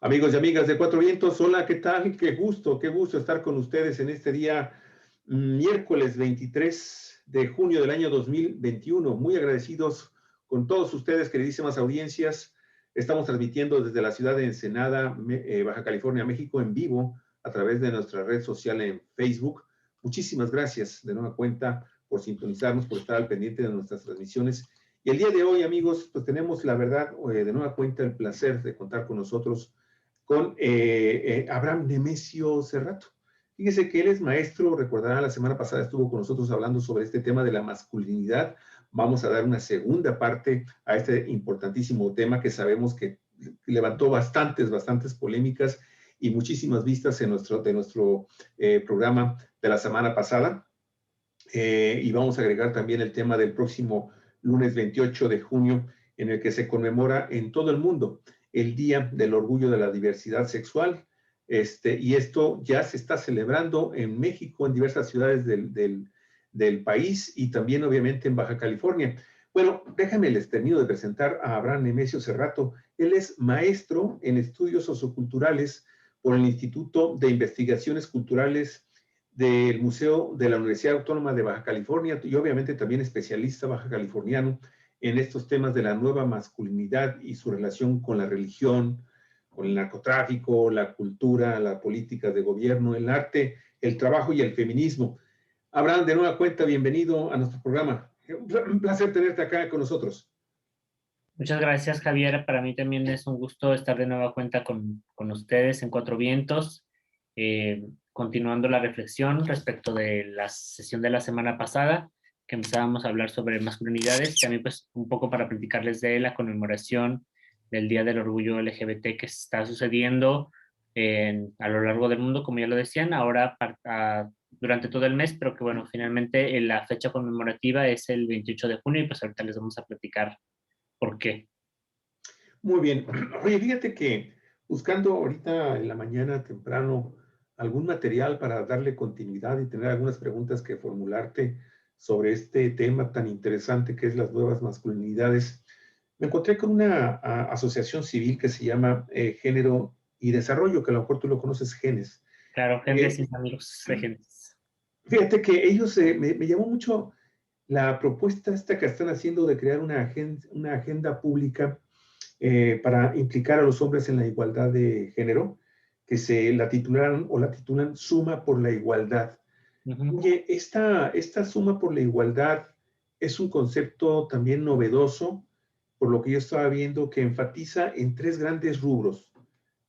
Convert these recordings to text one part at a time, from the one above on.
Amigos y amigas de Cuatro Vientos, hola, ¿qué tal? Qué gusto estar con ustedes en este día, miércoles 23 de junio del año 2021. Muy agradecidos con todos ustedes, queridísimas audiencias. Estamos transmitiendo desde la ciudad de Ensenada, Baja California, México, en vivo a través de nuestra red social en Facebook. Muchísimas gracias de nueva cuenta por sintonizarnos, por estar al pendiente de nuestras transmisiones. Y el día de hoy, amigos, pues tenemos la verdad, de nueva cuenta, el placer de contar con nosotros con Abraham Nemesio Cerrato. Fíjese que él es maestro, recordarán, la semana pasada estuvo con nosotros hablando sobre este tema de la masculinidad. Vamos a dar una segunda parte a este importantísimo tema que sabemos que levantó bastantes polémicas y muchísimas vistas en nuestro programa de la semana pasada. Y vamos a agregar también el tema del próximo lunes 28 de junio, en el que se conmemora en todo el mundo el Día del Orgullo de la Diversidad Sexual. Y esto ya se está celebrando en México, en diversas ciudades del país y también obviamente en Baja California. Bueno, déjenme les termino de presentar a Abraham Nemesio Cerrato. Él es maestro en estudios socioculturales por el Instituto de Investigaciones Culturales del Museo de la Universidad Autónoma de Baja California y obviamente también especialista baja californiano en estos temas de la nueva masculinidad y su relación con la religión, con el narcotráfico, la cultura, la política de gobierno, el arte, el trabajo y el feminismo. Abraham, de nueva cuenta, bienvenido a nuestro programa. Un placer tenerte acá con nosotros. Muchas gracias, Javier. Para mí también es un gusto estar de nueva cuenta con ustedes en Cuatro Vientos, continuando la reflexión respecto de la sesión de la semana pasada, que empezábamos a hablar sobre masculinidades, también pues un poco para platicarles de la conmemoración del Día del Orgullo LGBT que está sucediendo a lo largo del mundo, como ya lo decían, ahora durante todo el mes, pero que bueno, finalmente la fecha conmemorativa es el 28 de junio y pues ahorita les vamos a platicar por qué. Muy bien. Oye, fíjate que buscando ahorita en la mañana temprano algún material para darle continuidad y tener algunas preguntas que formularte sobre este tema tan interesante que es las nuevas masculinidades, me encontré con una asociación civil que se llama Género y Desarrollo, que a lo mejor tú lo conoces, GENES. Claro, gente sin amigos de gente. Fíjate que ellos, me llamó mucho la propuesta esta que están haciendo de crear una agenda pública para implicar a los hombres en la igualdad de género, que se la titularon o la titulan Suma por la Igualdad. Oye, esta suma por la igualdad es un concepto también novedoso, por lo que yo estaba viendo, que enfatiza en tres grandes rubros: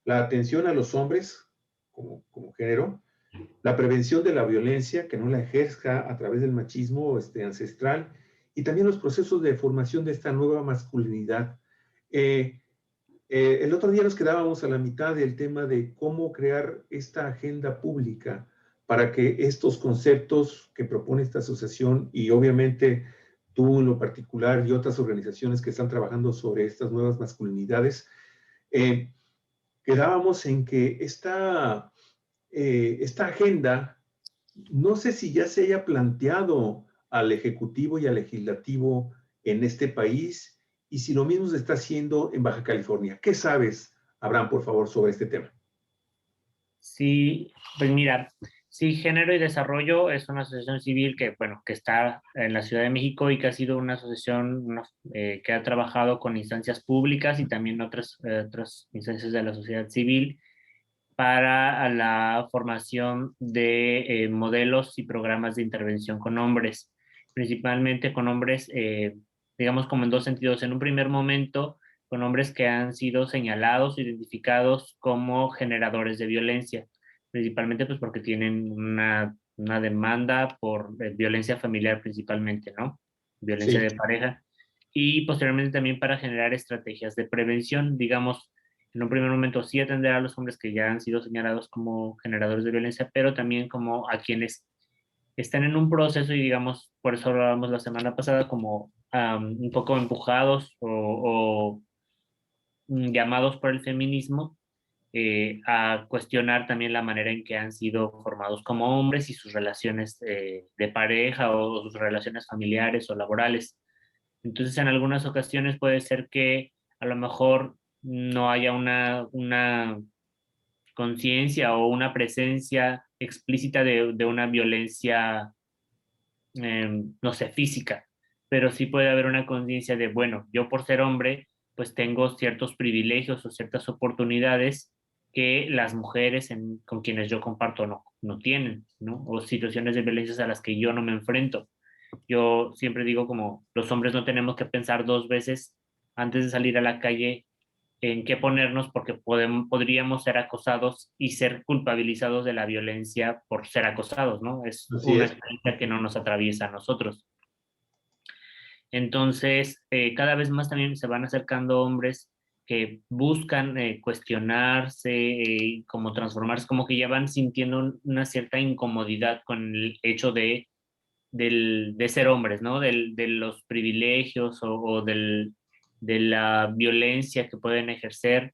la atención a los hombres como género, la prevención de la violencia, que no la ejerza a través del machismo ancestral, y también los procesos de formación de esta nueva masculinidad. Eh, el otro día nos quedábamos a la mitad del tema de cómo crear esta agenda pública para que estos conceptos que propone esta asociación y obviamente tú en lo particular y otras organizaciones que están trabajando sobre estas nuevas masculinidades, eh, quedábamos en que esta agenda, no sé si ya se haya planteado al Ejecutivo y al Legislativo en este país y si lo mismo se está haciendo en Baja California. ¿Qué sabes, Abraham, por favor, sobre este tema? Sí, pues mira, sí, Género y Desarrollo es una asociación civil que, bueno, que está en la Ciudad de México y que ha sido una asociación que ha trabajado con instancias públicas y también otras instancias de la sociedad civil para la formación de modelos y programas de intervención con hombres, principalmente con hombres, digamos como en dos sentidos. En un primer momento, con hombres que han sido señalados, identificados como generadores de violencia, principalmente pues porque tienen una demanda por violencia familiar principalmente, ¿no? Violencia Sí, de pareja. Y posteriormente también para generar estrategias de prevención, digamos, en un primer momento sí atender a los hombres que ya han sido señalados como generadores de violencia, pero también como a quienes están en un proceso y digamos, por eso hablábamos la semana pasada, como un poco empujados o llamados por el feminismo a cuestionar también la manera en que han sido formados como hombres y sus relaciones de pareja o sus relaciones familiares o laborales. Entonces, en algunas ocasiones puede ser que a lo mejor no haya una conciencia o una presencia explícita de una violencia, no sé, física, pero sí puede haber una conciencia de, bueno, yo por ser hombre, pues tengo ciertos privilegios o ciertas oportunidades que las mujeres con quienes yo comparto no tienen, ¿no? O situaciones de violencia a las que yo no me enfrento. Yo siempre digo como los hombres no tenemos que pensar dos veces antes de salir a la calle en qué ponernos porque podríamos ser acosados y ser culpabilizados de la violencia por ser acosados, ¿no? Es Así una es. experiencia que no nos atraviesa a nosotros. Entonces, cada vez más también se van acercando hombres que buscan cuestionarse, como transformarse, como que ya van sintiendo una cierta incomodidad con el hecho de ser hombres, ¿no? De los privilegios de la violencia que pueden ejercer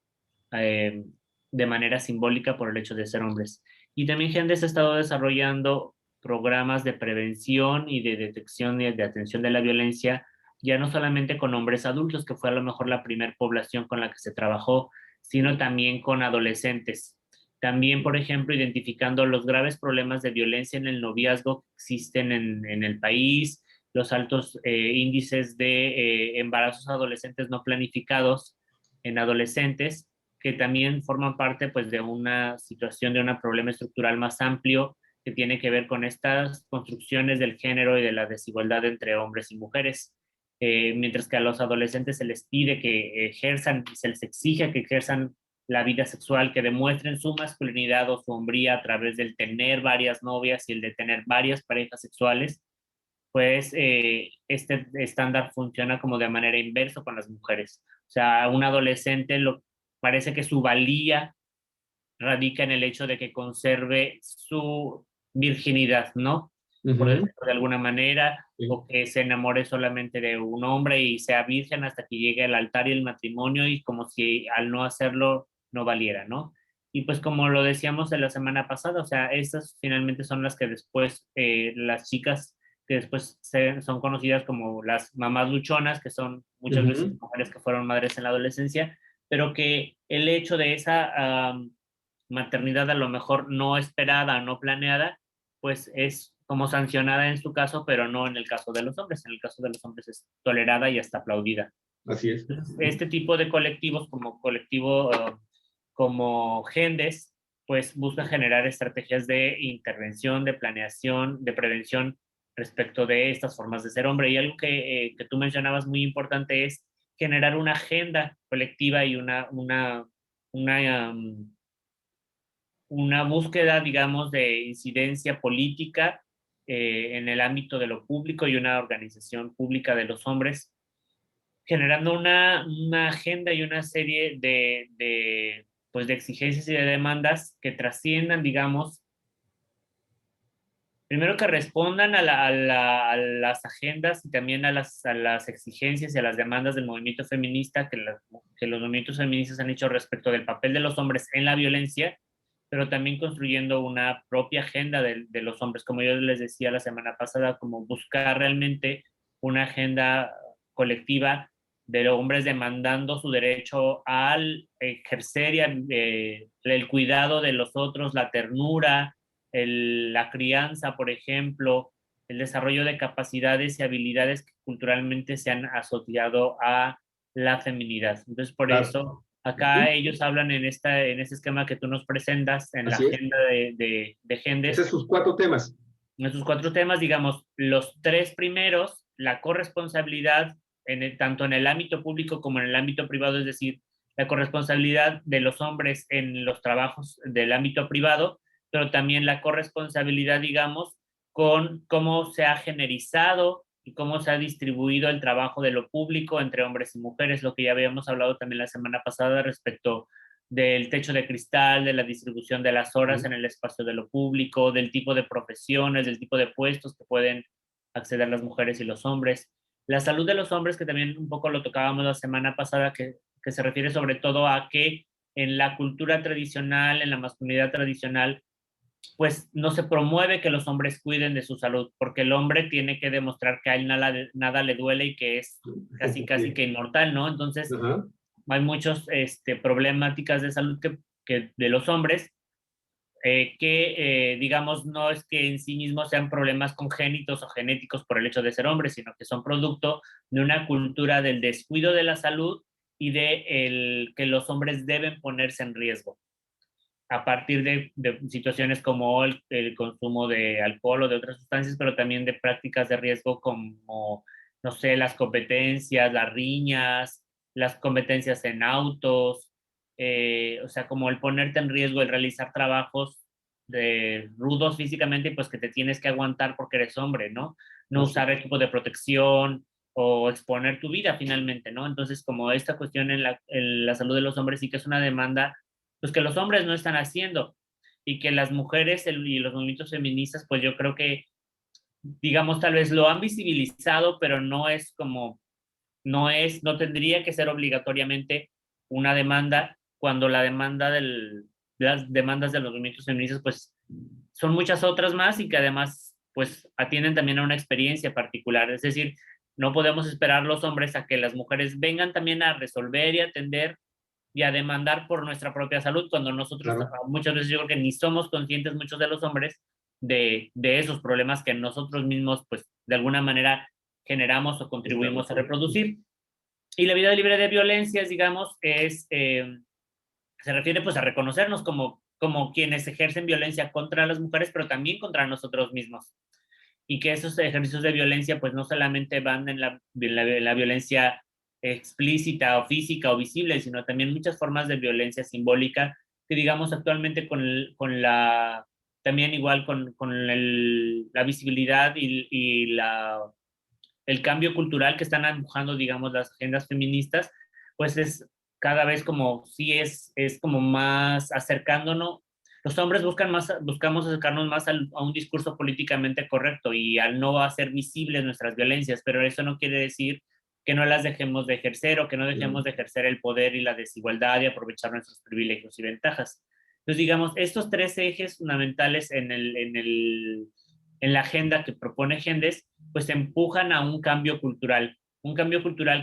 eh, de manera simbólica por el hecho de ser hombres. Y también Gendes ha estado desarrollando programas de prevención y de detección y de atención de la violencia, ya no solamente con hombres adultos, que fue a lo mejor la primera población con la que se trabajó, sino también con adolescentes. También, por ejemplo, identificando los graves problemas de violencia en el noviazgo que existen en el país, los altos índices de embarazos adolescentes no planificados en adolescentes, que también forman parte pues, de una situación, de un problema estructural más amplio que tiene que ver con estas construcciones del género y de la desigualdad entre hombres y mujeres. Mientras que a los adolescentes se les pide que ejerzan, se les exige que ejerzan la vida sexual, que demuestren su masculinidad o su hombría a través del tener varias novias y el de tener varias parejas sexuales, pues este estándar funciona como de manera inversa con las mujeres. O sea, a un adolescente parece que su valía radica en el hecho de que conserve su virginidad, ¿no? Por Ujú. decirlo de alguna manera, Sí. o que se enamore solamente de un hombre y sea virgen hasta que llegue al altar y el matrimonio y como si al no hacerlo no valiera, ¿no? Y pues como lo decíamos de la semana pasada, o sea, estas finalmente son las que después, las chicas que después son conocidas como las mamás luchonas, que son muchas veces Ujú. mujeres que fueron madres en la adolescencia, pero que el hecho de esa maternidad a lo mejor no esperada, no planeada, pues es como sancionada en su caso, pero no en el caso de los hombres. En el caso de los hombres es tolerada y hasta aplaudida. Así es. Entonces, este tipo de colectivos, como colectivo, como Gendes, pues busca generar estrategias de intervención, de planeación, de prevención respecto de estas formas de ser hombre. Y algo que tú mencionabas muy importante es generar una agenda colectiva y una una búsqueda, digamos, de incidencia política en el ámbito de lo público y una organización pública de los hombres, generando una agenda y una serie pues de exigencias y de demandas que trasciendan, digamos, primero que respondan a las agendas y también a las exigencias y a las demandas del movimiento feminista que los movimientos feministas han hecho respecto del papel de los hombres en la violencia, pero también construyendo una propia agenda de los hombres, como yo les decía la semana pasada, como buscar realmente una agenda colectiva de los hombres demandando su derecho al ejercer el cuidado de los otros, la ternura, la crianza, por ejemplo, el desarrollo de capacidades y habilidades que culturalmente se han asociado a la feminidad. Entonces, por Claro. eso, acá Ujú. ellos hablan en este esquema que tú nos presentas, en la Así es. agenda de Esos Gendes, son sus cuatro temas. en esos cuatro temas, digamos, los tres primeros, la corresponsabilidad, tanto en el ámbito público como en el ámbito privado, es decir, la corresponsabilidad de los hombres en los trabajos del ámbito privado, pero también la corresponsabilidad, digamos, con cómo se ha generizado y cómo se ha distribuido el trabajo de lo público entre hombres y mujeres, lo que ya habíamos hablado también la semana pasada respecto del techo de cristal, de la distribución de las horas Ujú. en el espacio de lo público, del tipo de profesiones, del tipo de puestos que pueden acceder las mujeres y los hombres. La salud de los hombres, que también un poco lo tocábamos la semana pasada, que se refiere sobre todo a que en la cultura tradicional, en la masculinidad tradicional, pues no se promueve que los hombres cuiden de su salud, porque el hombre tiene que demostrar que a él nada le duele y que es casi Sí. que inmortal, ¿no? Entonces, Ajá. hay muchos problemáticas de salud que de los hombres digamos, no es que en sí mismos sean problemas congénitos o genéticos por el hecho de ser hombres, sino que son producto de una cultura del descuido de la salud y que los hombres deben ponerse en riesgo a partir de situaciones como el consumo de alcohol o de otras sustancias, pero también de prácticas de riesgo como, no sé, las competencias, las riñas, las competencias en autos, o sea, como el ponerte en riesgo, el realizar trabajos rudos físicamente, pues que te tienes que aguantar porque eres hombre, ¿no? No usar equipo de protección o exponer tu vida finalmente, ¿no? Entonces, como esta cuestión en la salud de los hombres sí que es una demanda pues que los hombres no están haciendo y que las mujeres y los movimientos feministas, pues yo creo que, digamos, tal vez lo han visibilizado, pero no es como, no tendría que ser obligatoriamente una demanda cuando la demanda las demandas de los movimientos feministas, pues son muchas otras más y que además, pues atienden también a una experiencia particular. Es decir, no podemos esperar los hombres a que las mujeres vengan también a resolver y atender y a demandar por nuestra propia salud, cuando nosotros Claro. muchas veces yo creo que ni somos conscientes muchos de los hombres de esos problemas que nosotros mismos pues de alguna manera generamos o contribuimos a reproducir. Y la vida libre de violencias, digamos, se refiere pues a reconocernos como quienes ejercen violencia contra las mujeres, pero también contra nosotros mismos. Y que esos ejercicios de violencia pues no solamente van en la violencia explícita o física o visible, sino también muchas formas de violencia simbólica que digamos actualmente también igual la visibilidad el cambio cultural que están empujando, digamos, las agendas feministas, pues es cada vez como, sí es como más acercándonos. Los hombres buscamos acercarnos más a un discurso políticamente correcto y al no hacer visibles nuestras violencias, pero eso no quiere decir que no las dejemos de ejercer o que no dejemos de ejercer el poder y la desigualdad y aprovechar nuestros privilegios y ventajas. Entonces, digamos, estos tres ejes fundamentales en la agenda que propone Gendes, pues empujan a un cambio cultural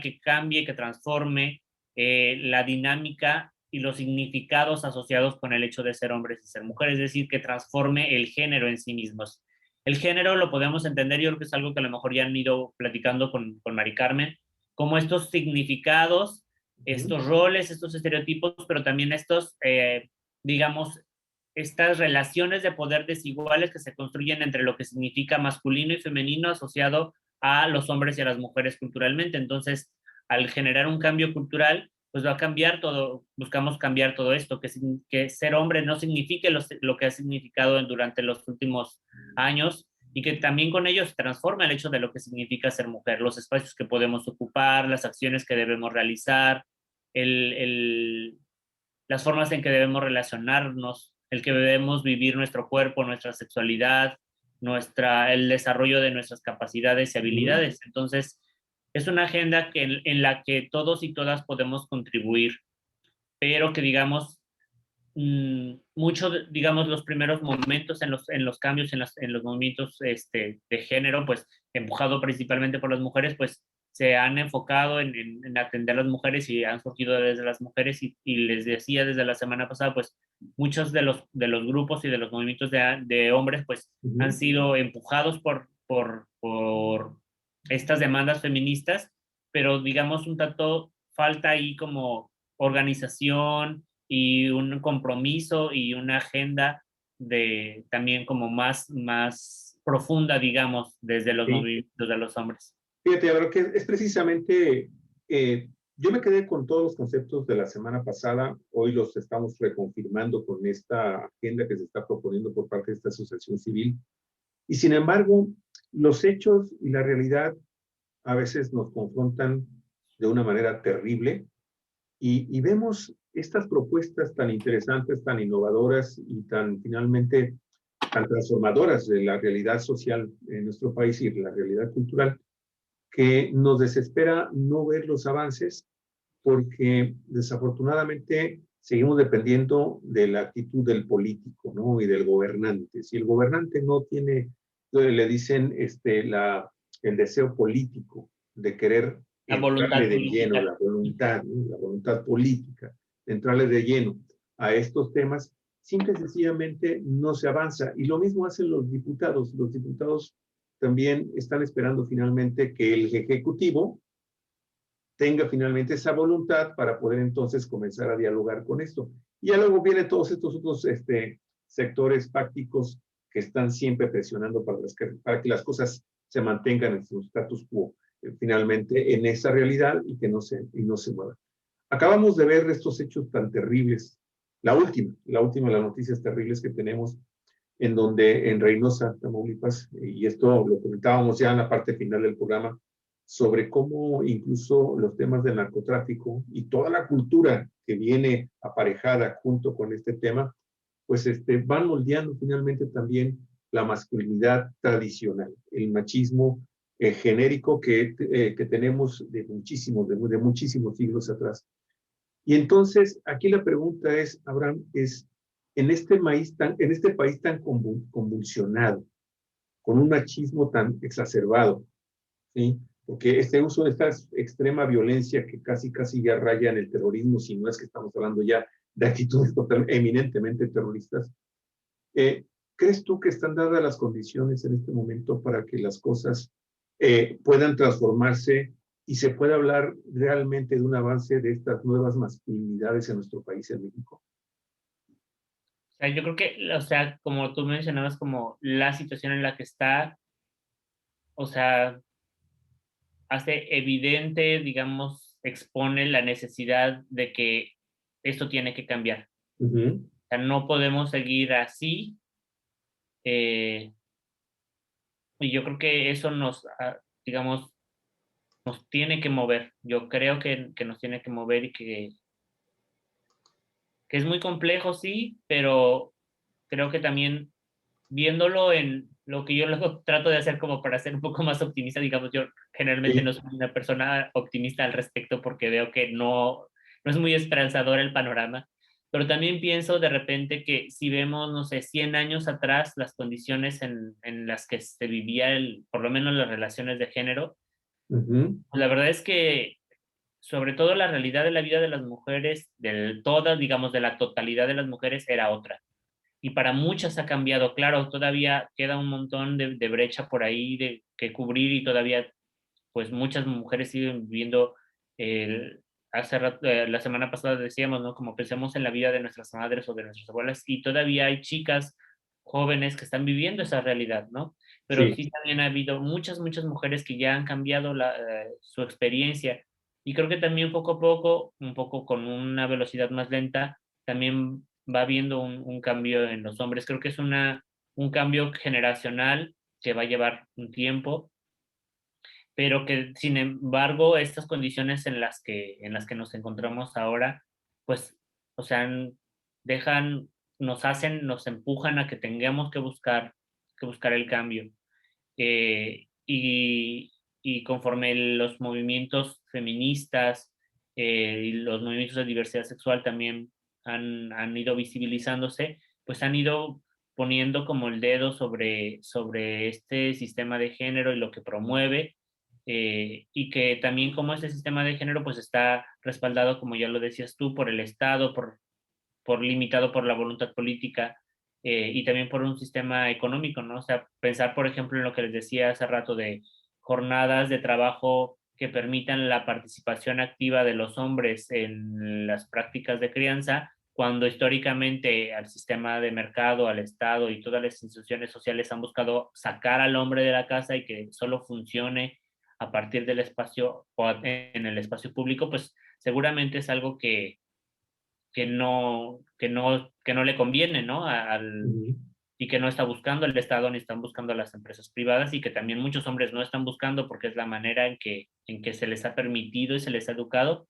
que cambie, que transforme la dinámica y los significados asociados con el hecho de ser hombres y ser mujeres, es decir, que transforme el género en sí mismos. El género lo podemos entender, yo creo que es algo que a lo mejor ya han ido platicando con Mari Carmen, como estos significados, estos roles, estos estereotipos, pero también estos, digamos, estas relaciones de poder desiguales que se construyen entre lo que significa masculino y femenino asociado a los hombres y a las mujeres culturalmente. Entonces, al generar un cambio cultural, pues va a cambiar todo, buscamos cambiar todo esto, que ser hombre no signifique lo que ha significado durante los últimos años y que también con ello se transforma el hecho de lo que significa ser mujer, los espacios que podemos ocupar, las acciones que debemos realizar, el, el, las formas en que debemos relacionarnos, el que debemos vivir nuestro cuerpo, nuestra sexualidad, el desarrollo de nuestras capacidades y habilidades. Entonces, es una agenda en la que todos y todas podemos contribuir, pero que digamos, mucho, digamos, los primeros momentos en los cambios, en los movimientos de género, pues empujado principalmente por las mujeres, pues se han enfocado en atender a las mujeres y han surgido desde las mujeres y les decía desde la semana pasada, pues muchos de los grupos y de los movimientos de hombres, pues han sido empujados por estas demandas feministas, pero digamos un tanto falta ahí como organización y un compromiso y una agenda también como más profunda, digamos, desde los Sí. movimientos de los hombres. Fíjate, Álvaro, que es precisamente, yo me quedé con todos los conceptos de la semana pasada, hoy los estamos reconfirmando con esta agenda que se está proponiendo por parte de esta asociación civil, y sin embargo, los hechos y la realidad a veces nos confrontan de una manera terrible y vemos estas propuestas tan interesantes, tan innovadoras y tan finalmente tan transformadoras de la realidad social en nuestro país y la realidad cultural, que nos desespera no ver los avances porque desafortunadamente seguimos dependiendo de la actitud del político, ¿no? Y del gobernante. Si el gobernante no tiene, le dicen el deseo político de querer La voluntad entrarle de lleno, política. la voluntad, ¿no? La voluntad política, de entrarle de lleno a estos temas, simple y sencillamente no se avanza. Y lo mismo hacen los diputados. Los diputados también están esperando finalmente que el Ejecutivo tenga finalmente esa voluntad para poder entonces comenzar a dialogar con esto. Y ya luego vienen todos estos otros sectores fácticos que están siempre presionando para que las cosas se mantengan en su status quo, finalmente en esa realidad y no se muevan. Acabamos de ver estos hechos tan terribles. La última de las noticias terribles que tenemos en donde en Reynosa, Tamaulipas, y esto lo comentábamos ya en la parte final del programa, sobre cómo incluso los temas del narcotráfico y toda la cultura que viene aparejada junto con este tema, pues van moldeando finalmente también la masculinidad tradicional, el machismo genérico que tenemos de muchísimos siglos atrás. Y entonces, aquí la pregunta es, Abraham, es, en este país tan convulsionado, con un machismo tan exacerbado, ¿sí? Porque este uso de esta extrema violencia que casi ya raya en el terrorismo, si no es que estamos hablando ya de actitudes eminentemente terroristas, ¿crees tú que están dadas las condiciones en este momento para que las cosas puedan transformarse y se pueda hablar realmente de un avance de estas nuevas masculinidades en nuestro país, en México? O sea, yo creo que, o sea, como tú mencionabas, como la situación en la que está, o sea, hace evidente, digamos, expone la necesidad de que esto tiene que cambiar. Ujú. O sea, no podemos seguir así. eh, y yo creo que eso nos, digamos, nos tiene que mover. Yo creo que nos tiene que mover y que es muy complejo, sí, pero creo que también viéndolo en lo que yo luego trato de hacer como para ser un poco más optimista, digamos, yo generalmente Sí, no soy una persona optimista al respecto porque veo que no es muy esperanzador el panorama, pero también pienso de repente que si vemos, no sé, 100 años atrás, las condiciones en las que se vivía por lo menos las relaciones de género, ujú, pues la verdad es que sobre todo la realidad de la vida de las mujeres, de todas, digamos, de la totalidad de las mujeres, era otra y para muchas ha cambiado. Claro, todavía queda un montón de brecha por ahí que cubrir y todavía, pues muchas mujeres siguen viviendo, la semana pasada decíamos, ¿no? Como pensemos en la vida de nuestras madres o de nuestras abuelas y todavía hay chicas jóvenes que están viviendo esa realidad, ¿no? Pero sí, sí también ha habido muchas mujeres que ya han cambiado su experiencia y creo que también poco a poco, un poco con una velocidad más lenta, también va habiendo un cambio en los hombres. Creo que es un cambio generacional que va a llevar un tiempo, pero que sin embargo estas condiciones en las que nos encontramos ahora, pues, o sea, dejan, nos empujan a que tengamos que buscar el cambio. Eh, y, y conforme los movimientos feministas y los movimientos de diversidad sexual también han ido visibilizándose, pues han ido poniendo como el dedo sobre este sistema de género y lo que promueve, y que también como este sistema de género pues está respaldado, como ya lo decías tú, por el Estado, por limitado por la voluntad política, y también por un sistema económico, ¿no? O sea, pensar, por ejemplo, en lo que les decía hace rato de jornadas de trabajo que permitan la participación activa de los hombres en las prácticas de crianza, cuando históricamente al sistema de mercado, al Estado y todas las instituciones sociales han buscado sacar al hombre de la casa y que solo funcione a partir del espacio o en el espacio público, pues seguramente es algo que no le conviene, ¿no? ujú, Y que no está buscando el Estado ni están buscando las empresas privadas y que también muchos hombres no están buscando porque es la manera en que se les ha permitido y se les ha educado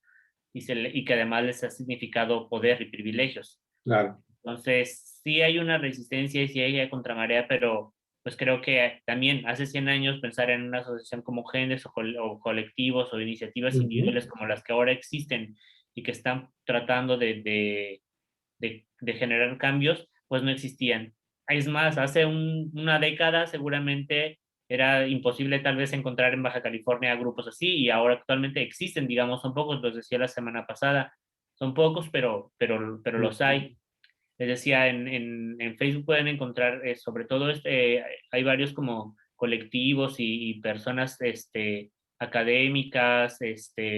y que además les ha significado poder y privilegios. claro. Entonces, sí hay una resistencia y sí hay contramarea, pero pues creo que también hace 100 años pensar en una asociación como Genes o colectivos o iniciativas Ujú, individuales como las que ahora existen y que están tratando de generar cambios, pues no existían. Es más, hace una década seguramente era imposible tal vez encontrar en Baja California grupos así, y ahora actualmente existen, digamos, son pocos, los decía la semana pasada, son pocos, pero los hay. Les decía, en Facebook pueden encontrar, sobre todo, hay varios como colectivos y personas académicas,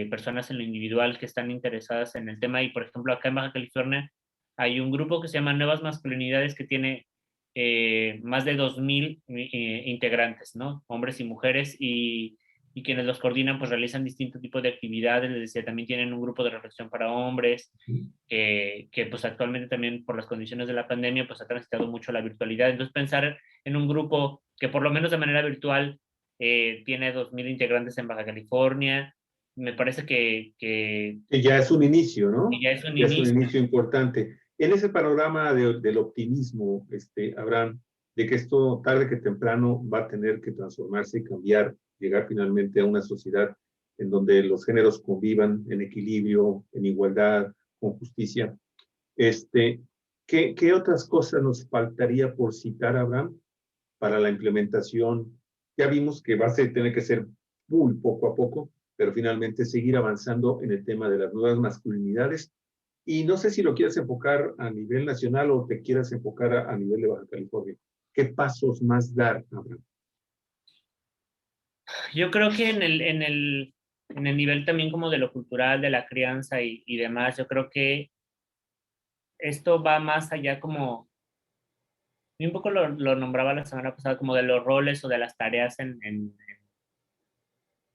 personas en lo individual que están interesadas en el tema. Y, por ejemplo, acá en Baja California hay un grupo que se llama Nuevas Masculinidades que tiene más de 2,000 integrantes, ¿no? Hombres y mujeres, y quienes los coordinan pues realizan distintos tipos de actividades. Les decía, también tienen un grupo de reflexión para hombres, que pues actualmente también por las condiciones de la pandemia pues ha transitado mucho la virtualidad. Entonces pensar en un grupo que por lo menos de manera virtual tiene 2,000 integrantes en Baja California, me parece Que ya es un inicio, que ¿no? ya es un Ya es un inicio. inicio importante. En ese panorama del optimismo, Abraham, de que esto tarde que temprano va a tener que transformarse y cambiar, llegar finalmente a una sociedad en donde los géneros convivan en equilibrio, en igualdad, con justicia. Este, ¿qué otras cosas nos faltaría por citar, Abraham, para la implementación? Ya vimos que va a tener que ser muy poco a poco, pero finalmente seguir avanzando en el tema de las nuevas masculinidades. Y no sé si lo quieres enfocar a nivel nacional o te quieras enfocar a nivel de Baja California. ¿Qué pasos más dar, Abraham? Yo creo que en el nivel también como de lo cultural, de la crianza y demás, yo creo que esto va más allá como, y un poco lo nombraba la semana pasada, como de los roles o de las tareas en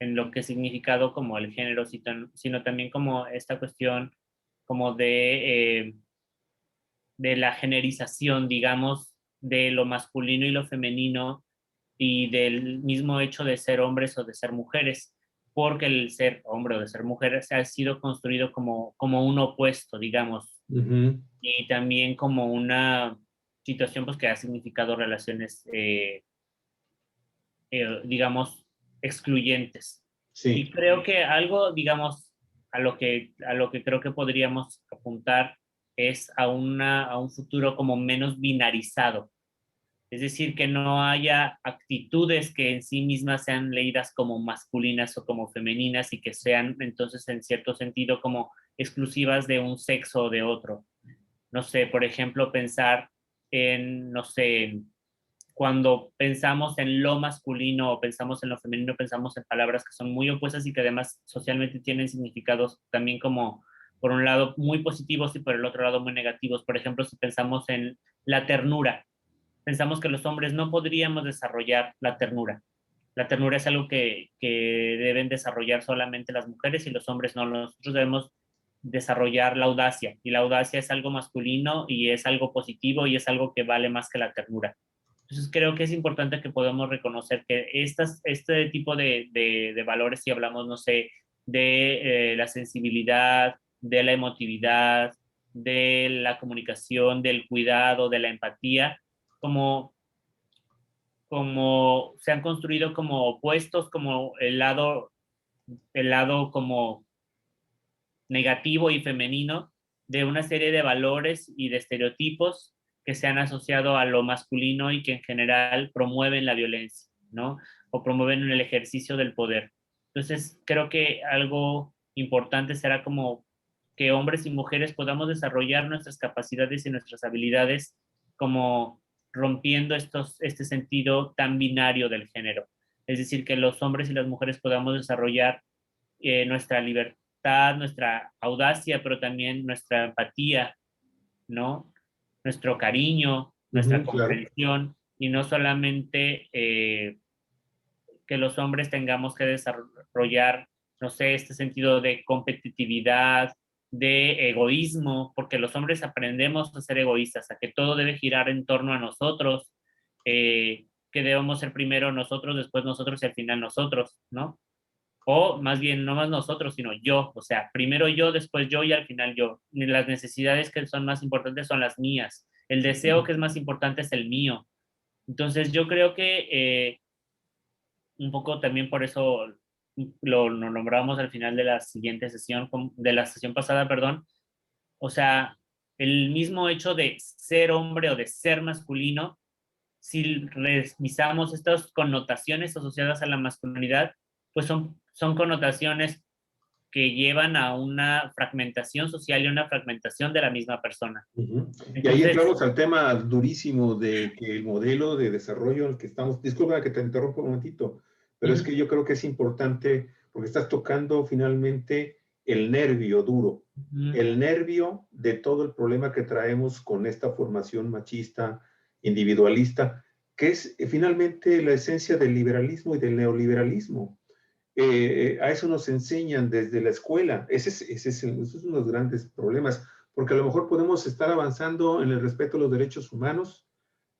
lo que ha significado como el género, sino también como esta cuestión como de la generización, digamos, de lo masculino y lo femenino, y del mismo hecho de ser hombres o de ser mujeres, porque el ser hombre o de ser mujer se ha sido construido como un opuesto, digamos, Uh -huh. y también como una situación pues que ha significado relaciones, digamos, excluyentes. Y Sí. creo que algo, digamos, a lo que creo que podríamos apuntar es a un futuro como menos binarizado. Es decir, que no haya actitudes que en sí mismas sean leídas como masculinas o como femeninas, y que sean entonces en cierto sentido como exclusivas de un sexo o de otro. No sé, por ejemplo, pensar en, no sé, cuando pensamos en lo masculino o pensamos en lo femenino, pensamos en palabras que son muy opuestas y que además socialmente tienen significados también como, por un lado, muy positivos y por el otro lado muy negativos. Por ejemplo, si pensamos en la ternura, pensamos que los hombres no podríamos desarrollar la ternura. La ternura es algo que deben desarrollar solamente las mujeres y los hombres no. Nosotros debemos desarrollar la audacia, y la audacia es algo masculino y es algo positivo y es algo que vale más que la ternura. Entonces creo que es importante que podamos reconocer que este tipo de valores, si hablamos, no sé, de la sensibilidad, de la emotividad, de la comunicación, del cuidado, de la empatía, como, como se han construido como opuestos, como el lado como negativo y femenino de una serie de valores y de estereotipos que se han asociado a lo masculino y que en general promueven la violencia, ¿no? O promueven el ejercicio del poder. Entonces, creo que algo importante será como que hombres y mujeres podamos desarrollar nuestras capacidades y nuestras habilidades, como rompiendo este sentido tan binario del género. Es decir, que los hombres y las mujeres podamos desarrollar nuestra libertad, nuestra audacia, pero también nuestra empatía, ¿no? Nuestro cariño, Uh nuestra -huh, claro. comprensión, y no solamente que los hombres tengamos que desarrollar, no sé, este sentido de competitividad, de egoísmo, porque los hombres aprendemos a ser egoístas, a que todo debe girar en torno a nosotros, que debemos ser primero nosotros, después nosotros y al final nosotros, ¿no? O más bien, no más nosotros, sino yo, o sea, primero yo, después yo y al final yo. Las necesidades que son más importantes son las mías, el deseo que es más importante es el mío. Entonces yo creo que un poco también por eso lo nombramos al final de la siguiente sesión, de la sesión pasada, perdón. O sea, el mismo hecho de ser hombre o de ser masculino si revisamos estas connotaciones asociadas a la masculinidad, pues son connotaciones que llevan a una fragmentación social y una fragmentación de la misma persona. Ujú. Y ahí Entonces, entramos al tema durísimo de que el modelo de desarrollo en el que estamos, disculpa que te interrumpa un momentito, pero es que yo creo que es importante porque estás tocando finalmente el nervio duro, el nervio de todo el problema que traemos con esta formación machista, individualista, que es finalmente la esencia del liberalismo y del neoliberalismo. A eso nos enseñan desde la escuela. Ese es uno de los grandes problemas, porque a lo mejor podemos estar avanzando en el respeto a los derechos humanos,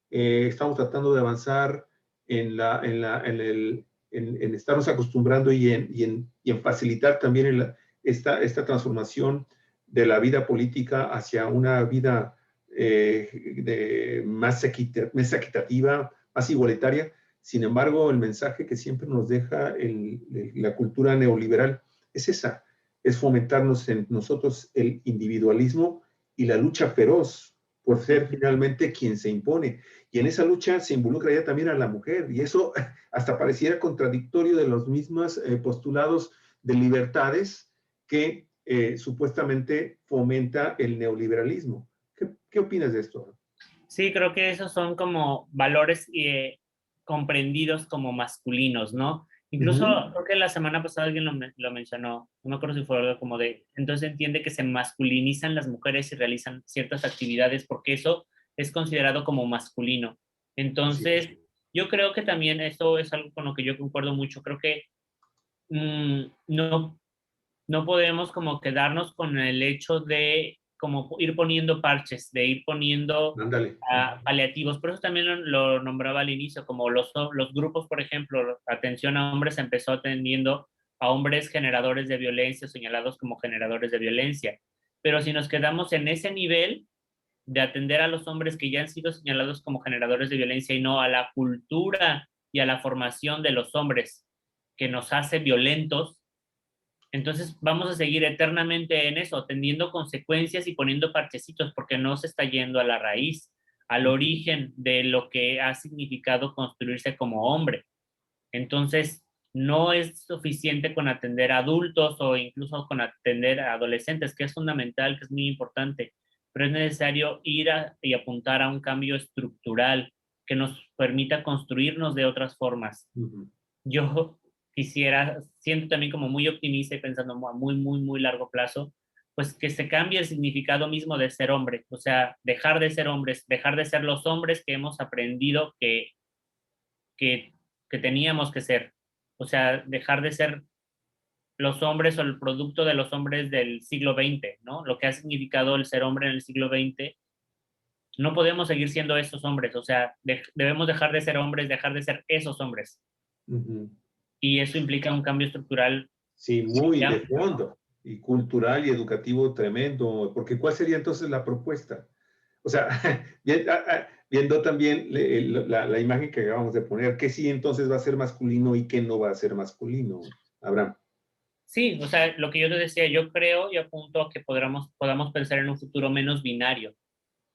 estamos tratando de avanzar en estarnos acostumbrando y en facilitar también esta transformación de la vida política hacia una vida más equitativa, más igualitaria. Sin embargo, el mensaje que siempre nos deja la cultura neoliberal es esa, es fomentarnos en nosotros el individualismo y la lucha feroz por ser finalmente quien se impone. Y en esa lucha se involucra ya también a la mujer, y eso hasta pareciera contradictorio de los mismos postulados de libertades que supuestamente fomenta el neoliberalismo. ¿Qué opinas de esto? sí, creo que esos son como valores comprendidos como masculinos, ¿no? Incluso creo que la semana pasada alguien lo mencionó, no me acuerdo si fue algo como de, entonces entiende que se masculinizan las mujeres y realizan ciertas actividades porque eso es considerado como masculino. Así es. Entonces, yo creo que también esto es algo con lo que yo concuerdo mucho, creo que no, no podemos como quedarnos con el hecho de como ir poniendo parches, de ir poniendo Ándale. paliativos. Por eso también lo nombraba al inicio, como los grupos, por ejemplo, atención a hombres empezó atendiendo a hombres generadores de violencia, señalados como generadores de violencia. Pero si nos quedamos en ese nivel de atender a los hombres que ya han sido señalados como generadores de violencia y no a la cultura y a la formación de los hombres que nos hace violentos, entonces vamos a seguir eternamente en eso, teniendo consecuencias y poniendo parchecitos, porque no se está yendo a la raíz, al origen de lo que ha significado construirse como hombre. Entonces, no es suficiente con atender a adultos o incluso con atender a adolescentes, que es fundamental, que es muy importante, pero es necesario y apuntar a un cambio estructural que nos permita construirnos de otras formas. Yo quisiera, siento también como muy optimista y pensando a muy, muy, muy largo plazo, pues que se cambie el significado mismo de ser hombre, o sea, dejar de ser hombres, dejar de ser los hombres que hemos aprendido que, que teníamos que ser, o sea, dejar de ser los hombres o el producto de los hombres del siglo XX, ¿no? Lo que ha significado el ser hombre en el siglo XX, no podemos seguir siendo esos hombres, o sea, debemos dejar de ser hombres, dejar de ser esos hombres. Y eso implica un cambio estructural. Sí, muy de Ya. fondo y cultural y educativo tremendo, porque ¿cuál sería entonces la propuesta? O sea, viendo también la imagen que acabamos de poner, ¿qué sí entonces va a ser masculino y qué no va a ser masculino, Abraham? Sí, o sea, lo que yo te decía, yo creo y apunto a que podamos pensar en un futuro menos binario.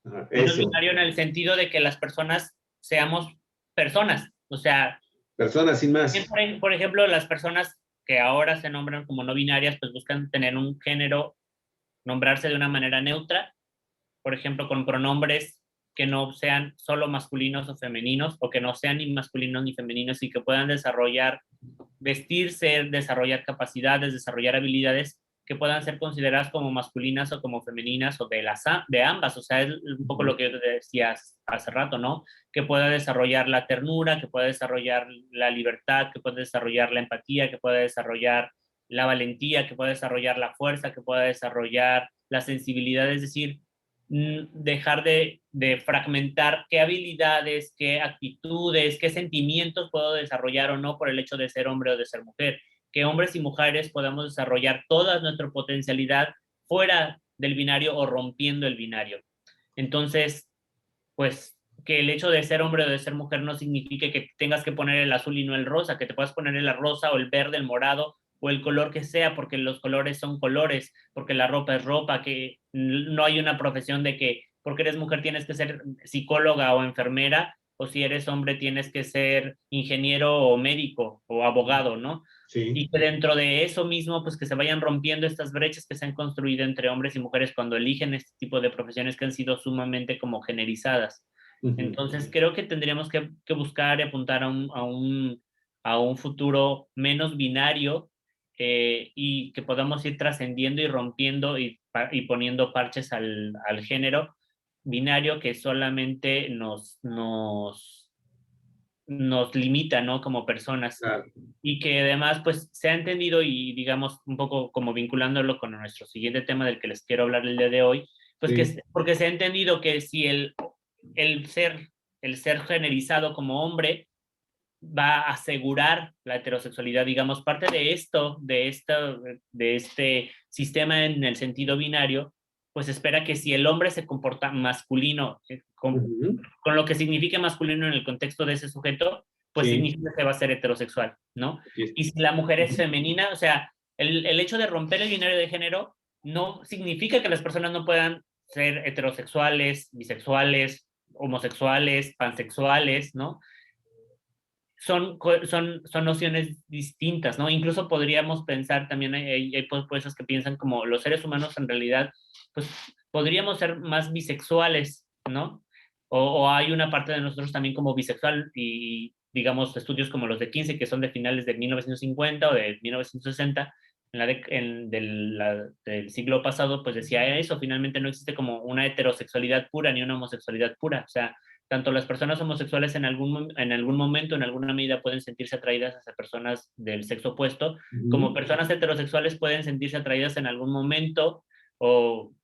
Ajá, Menos eso, binario en el sentido de que las personas seamos personas. O sea, personas sin más. por ejemplo, las personas que ahora se nombran como no binarias, pues buscan tener un género, nombrarse de una manera neutra, por ejemplo, con pronombres que no sean solo masculinos o femeninos, o que no sean ni masculinos ni femeninos y que puedan desarrollar, vestirse, desarrollar capacidades, desarrollar habilidades que puedan ser consideradas como masculinas o como femeninas o de ambas. O sea, es un poco lo que yo te decía hace rato, ¿no? Que pueda desarrollar la ternura, que pueda desarrollar la libertad, que pueda desarrollar la empatía, que pueda desarrollar la valentía, que pueda desarrollar la fuerza, que pueda desarrollar la sensibilidad, es decir, dejar de fragmentar qué habilidades, qué actitudes, qué sentimientos puedo desarrollar o no por el hecho de ser hombre o de ser mujer. Que hombres y mujeres podamos desarrollar toda nuestra potencialidad fuera del binario o rompiendo el binario. Entonces, pues que el hecho de ser hombre o de ser mujer no signifique que tengas que poner el azul y no el rosa, que te puedas poner el rosa o el verde, el morado o el color que sea, porque los colores son colores, porque la ropa es ropa, que no hay una profesión de que porque eres mujer tienes que ser psicóloga o enfermera, o si eres hombre tienes que ser ingeniero o médico o abogado, ¿no? Sí. Y que dentro de eso mismo, pues que se vayan rompiendo estas brechas que se han construido entre hombres y mujeres cuando eligen este tipo de profesiones que han sido sumamente como generizadas. Ujú. Entonces, creo que tendríamos que buscar y apuntar a un futuro menos binario, y que podamos ir trascendiendo y rompiendo y poniendo parches al género binario que solamente nos limita, ¿no? Como personas. Claro. Y que además, pues, se ha entendido y digamos, un poco como vinculándolo con nuestro siguiente tema del que les quiero hablar el día de hoy, pues Sí. porque se ha entendido que si el ser, el ser generizado como hombre va a asegurar la heterosexualidad, digamos, parte de esto, de este sistema en el sentido binario, pues espera que si el hombre se comporta masculino, Ujú. con lo que significa masculino en el contexto de ese sujeto, pues Sí. significa que va a ser heterosexual, ¿no? Aquí es. Y si la mujer es Ujú. femenina, o sea, el hecho de romper el binario de género no significa que las personas no puedan ser heterosexuales, bisexuales, homosexuales, pansexuales, ¿no? Son nociones distintas, ¿no? Incluso podríamos pensar también, hay propuestas que piensan como los seres humanos en realidad, pues podríamos ser más bisexuales, ¿no? O hay una parte de nosotros también como bisexual y digamos estudios como los de 15 que son de finales de 1950 o de 1960, del siglo pasado, pues decía eso, finalmente no existe como una heterosexualidad pura ni una homosexualidad pura, o sea, tanto las personas homosexuales en algún momento, en alguna medida, pueden sentirse atraídas hacia personas del sexo opuesto, como Ujú. personas heterosexuales pueden sentirse atraídas en algún momento o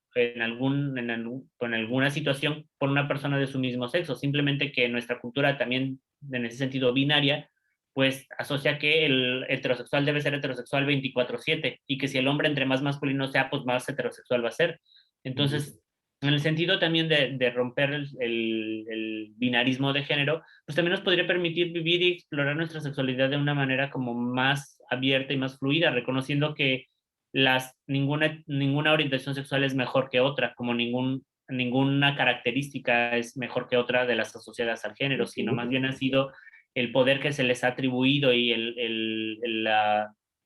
con alguna situación por una persona de su mismo sexo. Simplemente que nuestra cultura también, en ese sentido binaria, pues asocia que el heterosexual debe ser heterosexual 24/7 y que si el hombre entre más masculino sea, pues más heterosexual va a ser. Ujú. Entonces, en el sentido también de romper el binarismo de género, pues también nos podría permitir vivir y explorar nuestra sexualidad de una manera como más abierta y más fluida, reconociendo que ninguna orientación sexual es mejor que otra, como ninguna característica es mejor que otra de las asociadas al género, sino Ujú. más bien ha sido el poder que se les ha atribuido y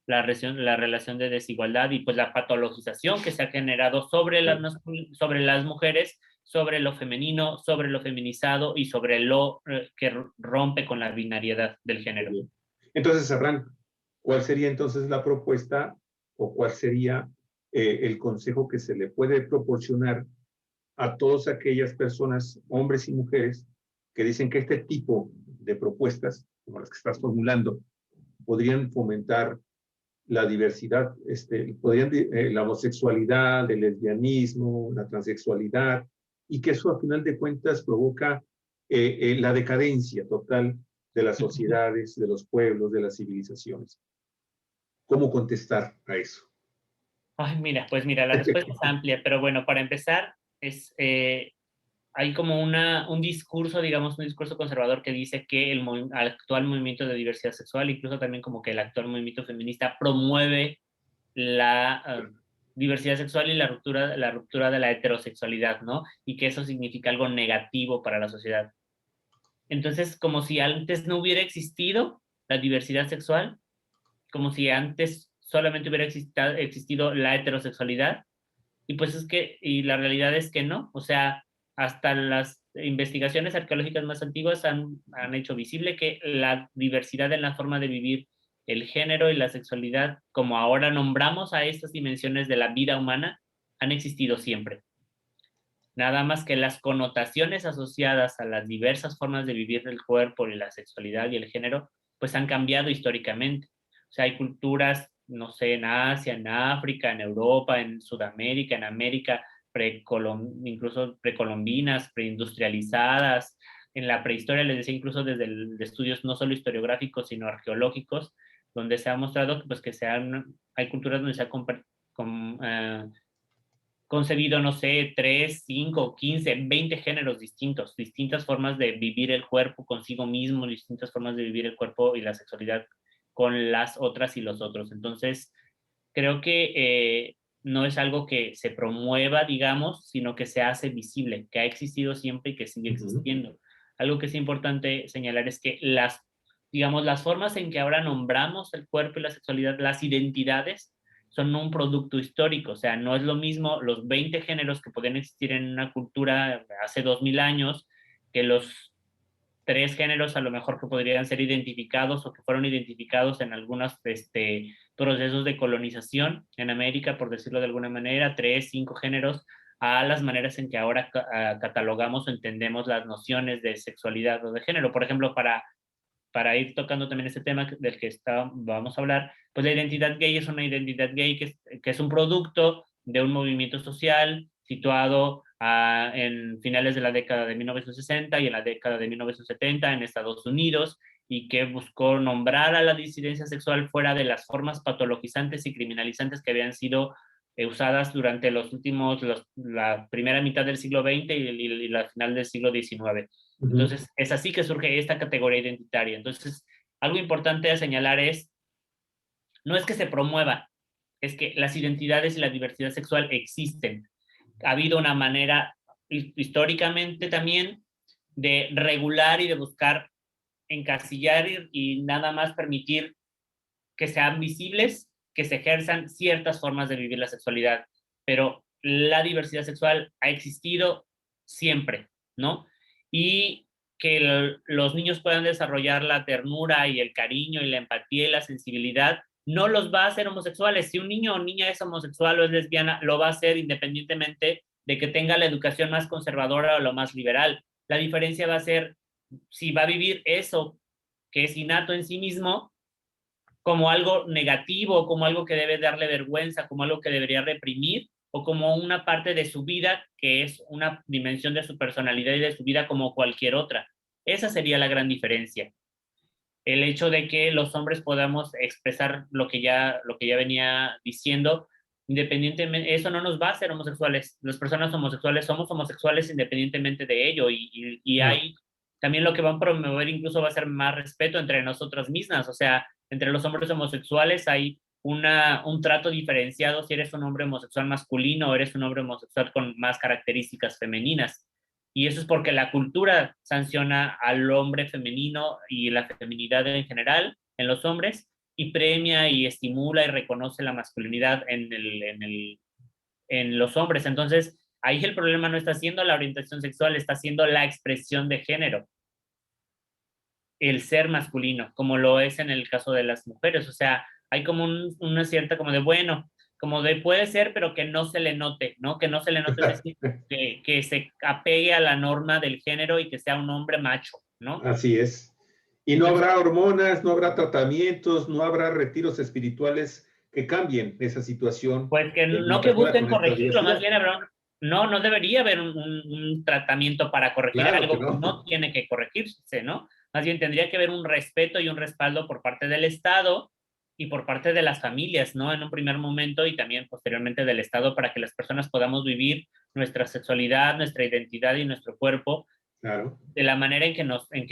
la relación de desigualdad y pues la patologización que se ha generado sobre las mujeres, sobre lo femenino, sobre lo feminizado y sobre lo que rompe con la binariedad del Muy género. bien. Entonces, Abraham, ¿cuál sería entonces la propuesta o cuál sería el consejo que se le puede proporcionar a todas aquellas personas, hombres y mujeres, que dicen que este tipo de propuestas, como las que estás formulando, podrían fomentar la diversidad, la homosexualidad, el lesbianismo, la transexualidad, y que eso a final de cuentas provoca la decadencia total de las sociedades, de los pueblos, de las civilizaciones? ¿Cómo contestar a eso? Ay, mira, pues mira, la respuesta es amplia, pero bueno, para empezar, hay como un discurso, digamos, un discurso conservador que dice que el actual movimiento de diversidad sexual, incluso también como que el actual movimiento feminista promueve la diversidad sexual y la ruptura de la heterosexualidad, ¿no? Y que eso significa algo negativo para la sociedad. Entonces, como si antes no hubiera existido la diversidad sexual, como si antes solamente hubiera existido la heterosexualidad, y pues y la realidad es que no, o sea, hasta las investigaciones arqueológicas más antiguas han hecho visible que la diversidad en la forma de vivir el género y la sexualidad, como ahora nombramos a estas dimensiones de la vida humana, han existido siempre. Nada más que las connotaciones asociadas a las diversas formas de vivir el cuerpo y la sexualidad y el género, pues han cambiado históricamente. O sea, hay culturas, no sé, en Asia, en África, en Europa, en Sudamérica, en América, incluso precolombinas, preindustrializadas, en la prehistoria, les decía, incluso desde de estudios no solo historiográficos, sino arqueológicos, donde se ha mostrado que, pues, hay culturas donde se ha concebido, no sé, 3, 5, 15, 20 géneros distintos, distintas formas de vivir el cuerpo consigo mismo, distintas formas de vivir el cuerpo y la sexualidad con las otras y los otros. Entonces, creo que no es algo que se promueva, digamos, sino que se hace visible, que ha existido siempre y que sigue Ujú. existiendo. algo que es importante señalar es que digamos, las formas en que ahora nombramos el cuerpo y la sexualidad, las identidades, son un producto histórico. O sea, no es lo mismo los 20 géneros que podían existir en una cultura hace 2000 años que los 3 géneros a lo mejor que podrían ser identificados o que fueron identificados en algunos procesos de colonización en América, por decirlo de alguna manera, 3, 5 géneros, a las maneras en que ahora catalogamos o entendemos las nociones de sexualidad o de género. Por ejemplo, para ir tocando también este tema del que vamos a hablar, pues la identidad gay es una identidad gay que es un producto de un movimiento social situado en finales de la década de 1960 y en la década de 1970 en Estados Unidos, y que buscó nombrar a la disidencia sexual fuera de las formas patologizantes y criminalizantes que habían sido usadas durante la primera mitad del siglo XX y la final del siglo XIX. Entonces, es así que surge esta categoría identitaria. Entonces, algo importante a señalar no es que se promueva, es que las identidades y la diversidad sexual existen. Ha habido una manera históricamente también de regular y de buscar encasillar y nada más permitir que sean visibles, que se ejerzan ciertas formas de vivir la sexualidad. Pero la diversidad sexual ha existido siempre, ¿no? Y que los niños puedan desarrollar la ternura y el cariño y la empatía y la sensibilidad no los va a hacer homosexuales. Si un niño o niña es homosexual o es lesbiana, lo va a hacer independientemente de que tenga la educación más conservadora o lo más liberal. La diferencia va a ser si va a vivir eso que es innato en sí mismo como algo negativo, como algo que debe darle vergüenza, como algo que debería reprimir, o como una parte de su vida que es una dimensión de su personalidad y de su vida como cualquier otra. Esa sería la gran diferencia. El hecho de que los hombres podamos expresar lo que ya venía diciendo, independientemente, eso no nos va a hacer homosexuales. Las personas homosexuales somos homosexuales independientemente de ello, y hay también lo que van a promover incluso va a ser más respeto entre nosotras mismas. O sea, entre los hombres homosexuales hay un trato diferenciado si eres un hombre homosexual masculino o eres un hombre homosexual con más características femeninas. Y eso es porque la cultura sanciona al hombre femenino y la feminidad en general en los hombres, y premia y estimula y reconoce la masculinidad en los hombres. Entonces, ahí el problema no está siendo la orientación sexual, está siendo la expresión de género, el ser masculino, como lo es en el caso de las mujeres. O sea, hay como una cierta como de, bueno, como de puede ser, pero que no se le note, ¿no? Que no se le note, es decir, que se apegue a la norma del género y que sea un hombre macho, ¿no? Así es. Y no Entonces, habrá hormonas, no habrá tratamientos, no habrá retiros espirituales que cambien esa situación pues que en no que relación busquen con esta corregirlo, más diversidad. bien no debería haber un tratamiento para corregir Claro que algo que no. no tiene que corregirse, ¿no? Más bien tendría que haber un respeto y un respaldo por parte del Estado y por parte de las familias, ¿no? En un primer momento y también posteriormente del Estado, para que las personas podamos vivir nuestra sexualidad, nuestra identidad y nuestro cuerpo Claro, de la manera en que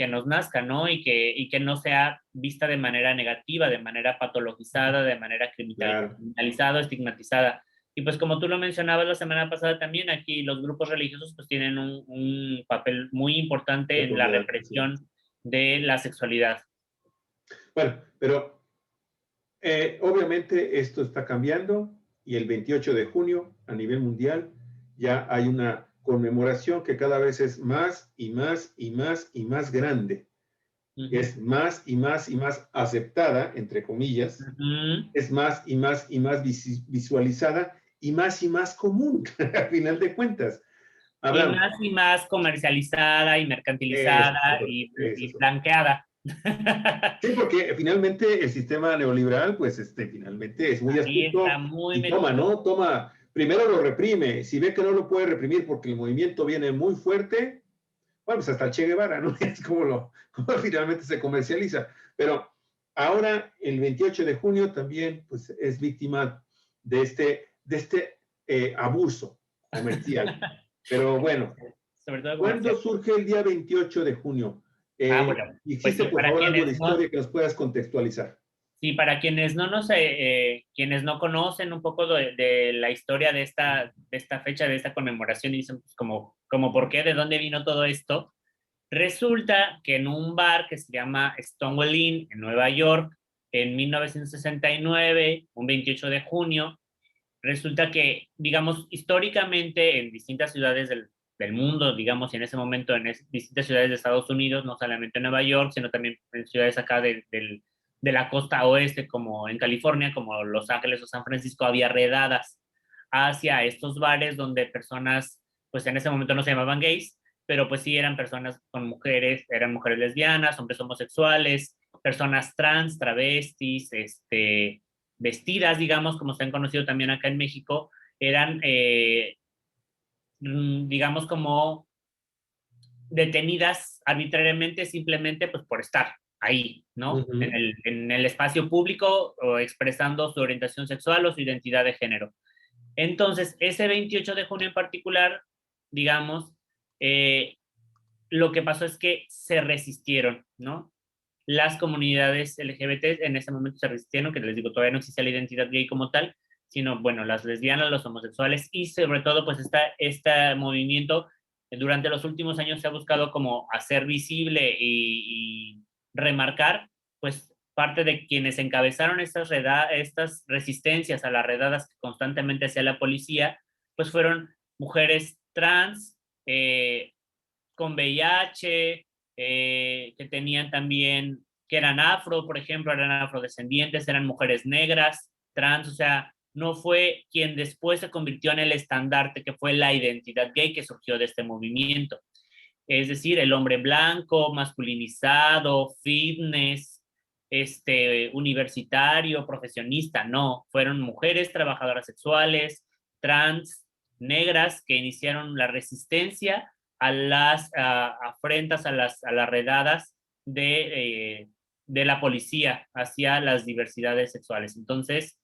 nos nazca, ¿no? Y que no sea vista de manera negativa, de manera patologizada, de manera claro. criminalizada, estigmatizada. Y pues como tú lo mencionabas la semana pasada también, aquí los grupos religiosos pues tienen un papel muy importante en la Sí. represión de la sexualidad. Bueno, pero obviamente esto está cambiando y el 28 de junio a nivel mundial ya hay una conmemoración que cada vez es más y más y más y más grande. Es más y más y más aceptada, entre comillas, es más y más visualizada y más común, a final de cuentas. Abraham, Y más comercializada y eso mercantilizada es otro, eso y es otro. blanqueada. Sí, porque finalmente el sistema neoliberal, pues finalmente es muy Ahí está astuto muy y toma, metido. ¿no? Toma, primero lo reprime, si ve que no lo puede reprimir porque el movimiento viene muy fuerte, bueno, pues hasta el Che Guevara, ¿no? Es como finalmente se comercializa. Pero ahora, el 28 de junio también, pues es víctima de este abuso comercial. Pero bueno, Sobre todo ¿cuándo comercial. surge el día 28 de junio? Bueno, pues Existe, sí, por favor, algo de historia que nos puedas contextualizar. sí, para quienes no conocen un poco de la historia de esta fecha, de esta conmemoración, y dicen, pues, como, ¿por qué? ¿De dónde vino todo esto? Resulta que en un bar que se llama Stonewall Inn en Nueva York, en 1969, un 28 de junio, resulta que, digamos, históricamente en distintas ciudades del mundo, digamos, y en ese momento en distintas ciudades de Estados Unidos, no solamente en Nueva York, sino también en ciudades acá de la costa oeste, como en California, como Los Ángeles o San Francisco, había redadas hacia estos bares donde personas, pues en ese momento no se llamaban gays, pero pues sí eran personas con mujeres, eran mujeres lesbianas, hombres homosexuales, personas trans, travestis, vestidas, digamos, como se han conocido también acá en México, eran, digamos, como detenidas arbitrariamente simplemente pues por estar ahí, ¿no? Ujú. En el espacio público o expresando su orientación sexual o su identidad de género. Entonces, ese 28 de junio en particular, digamos, eh, lo que pasó es que se resistieron, ¿no? Las comunidades LGBT en ese momento se resistieron, que les digo, todavía no existía la identidad gay como tal, sino, bueno, las lesbianas, los homosexuales y sobre todo, pues, este movimiento durante los últimos años se ha buscado como hacer visible y remarcar, pues, parte de quienes encabezaron estas resistencias a las redadas que constantemente hacía la policía, pues fueron mujeres trans, con VIH, que tenían también, que eran afro, por ejemplo, eran afrodescendientes, eran mujeres negras, trans, o sea, no fue quien después se convirtió en el estandarte que fue la identidad gay que surgió de este movimiento. Es decir, el hombre blanco, masculinizado, fitness, universitario, profesionista, no, fueron mujeres trabajadoras sexuales, trans, negras, que iniciaron la resistencia a las afrentas, a las redadas de la policía hacia las diversidades sexuales. Entonces,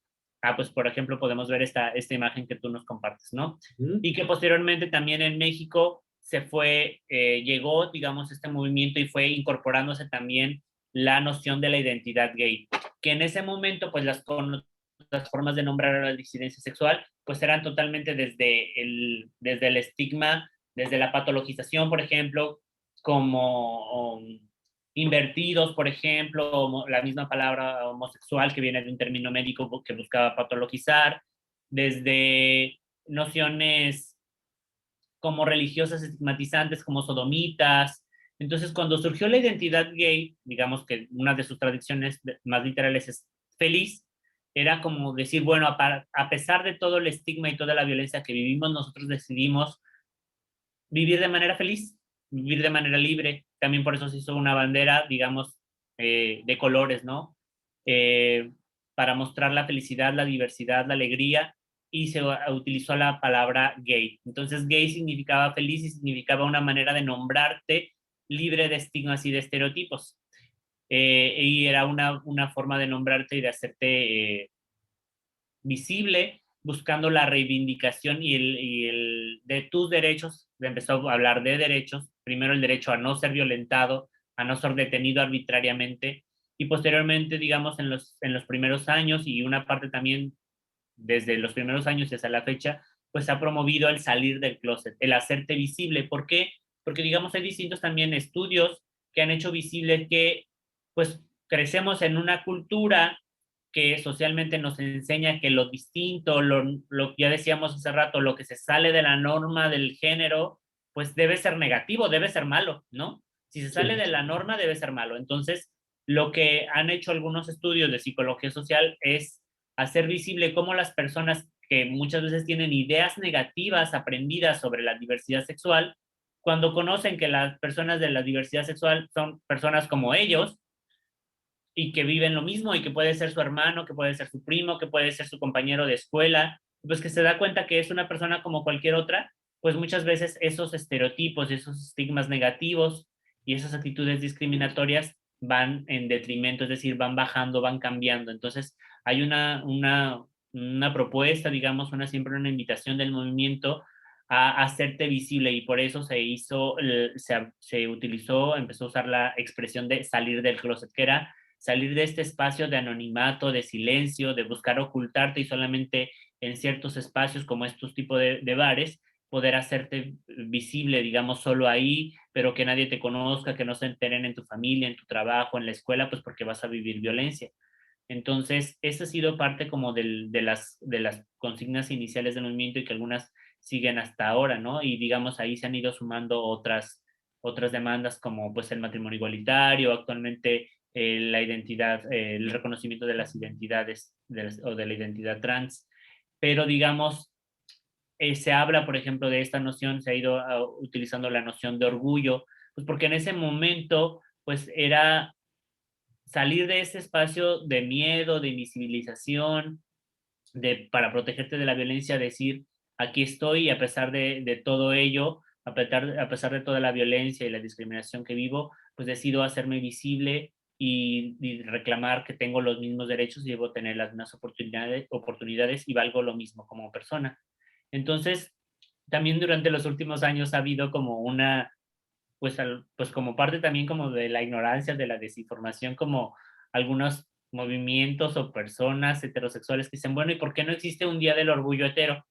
pues por ejemplo, podemos ver esta imagen que tú nos compartes, ¿no? Ujú. Y que posteriormente también en México llegó, digamos, este movimiento y fue incorporándose también la noción de la identidad gay, que en ese momento, pues las formas de nombrar a la disidencia sexual, pues eran totalmente desde el estigma, desde la patologización, por ejemplo, como invertidos, por ejemplo, la misma palabra homosexual que viene de un término médico que buscaba patologizar, desde nociones como religiosas estigmatizantes, como sodomitas. Entonces, cuando surgió la identidad gay, digamos que una de sus tradiciones más literales es feliz, era como decir, bueno, a pesar de todo el estigma y toda la violencia que vivimos, nosotros decidimos vivir de manera feliz, vivir de manera libre. También por eso se hizo una bandera, digamos, de colores, ¿no? Eh, para mostrar la felicidad, la diversidad, la alegría, y se utilizó la palabra gay. Entonces, gay significaba feliz y significaba una manera de nombrarte libre de estigmas y de estereotipos. Y era una forma de nombrarte y de hacerte visible, buscando la reivindicación de tus derechos. Empezó a hablar de derechos, primero el derecho a no ser violentado, a no ser detenido arbitrariamente, y posteriormente, digamos, en los primeros años y una parte también desde los primeros años hasta la fecha, pues ha promovido el salir del closet, el hacerte visible. ¿Por qué? Porque, digamos, hay distintos también estudios que han hecho visible que, pues, crecemos en una cultura que socialmente nos enseña que lo distinto, lo que ya decíamos hace rato, lo que se sale de la norma del género, pues debe ser negativo, debe ser malo, ¿no? Si se sale Sí. de la norma, debe ser malo. Entonces, lo que han hecho algunos estudios de psicología social es hacer visible cómo las personas que muchas veces tienen ideas negativas aprendidas sobre la diversidad sexual, cuando conocen que las personas de la diversidad sexual son personas como ellos y que viven lo mismo y que puede ser su hermano, que puede ser su primo, que puede ser su compañero de escuela, pues que se da cuenta que es una persona como cualquier otra, pues muchas veces esos estereotipos, esos estigmas negativos y esas actitudes discriminatorias van en detrimento, es decir, van bajando, van cambiando. Entonces, hay una propuesta, digamos, siempre una invitación del movimiento a hacerte visible y por eso se utilizó, empezó a usar la expresión de salir del closet, que era salir de este espacio de anonimato, de silencio, de buscar ocultarte y solamente en ciertos espacios como estos tipos de bares, poder hacerte visible, digamos, solo ahí, pero que nadie te conozca, que no se enteren en tu familia, en tu trabajo, en la escuela, pues porque vas a vivir violencia. Entonces, esa ha sido parte como de las consignas iniciales del movimiento y que algunas siguen hasta ahora, ¿no? Y digamos, ahí se han ido sumando otras demandas como pues el matrimonio igualitario, actualmente la identidad, el reconocimiento de las identidades o de la identidad trans, pero digamos, se habla, por ejemplo, de esta noción, se ha ido utilizando la noción de orgullo, pues porque en ese momento, pues era salir de ese espacio de miedo, de invisibilización, para protegerte de la violencia, decir, aquí estoy y a pesar de todo ello, a pesar de toda la violencia y la discriminación que vivo, pues decido hacerme visible y reclamar que tengo los mismos derechos y debo tener las mismas oportunidades y valgo lo mismo como persona. Entonces, también durante los últimos años ha habido como una, pues, pues como parte también como de la ignorancia, de la desinformación, como algunos movimientos o personas heterosexuales que dicen, bueno, ¿y por qué no existe un día del orgullo hetero?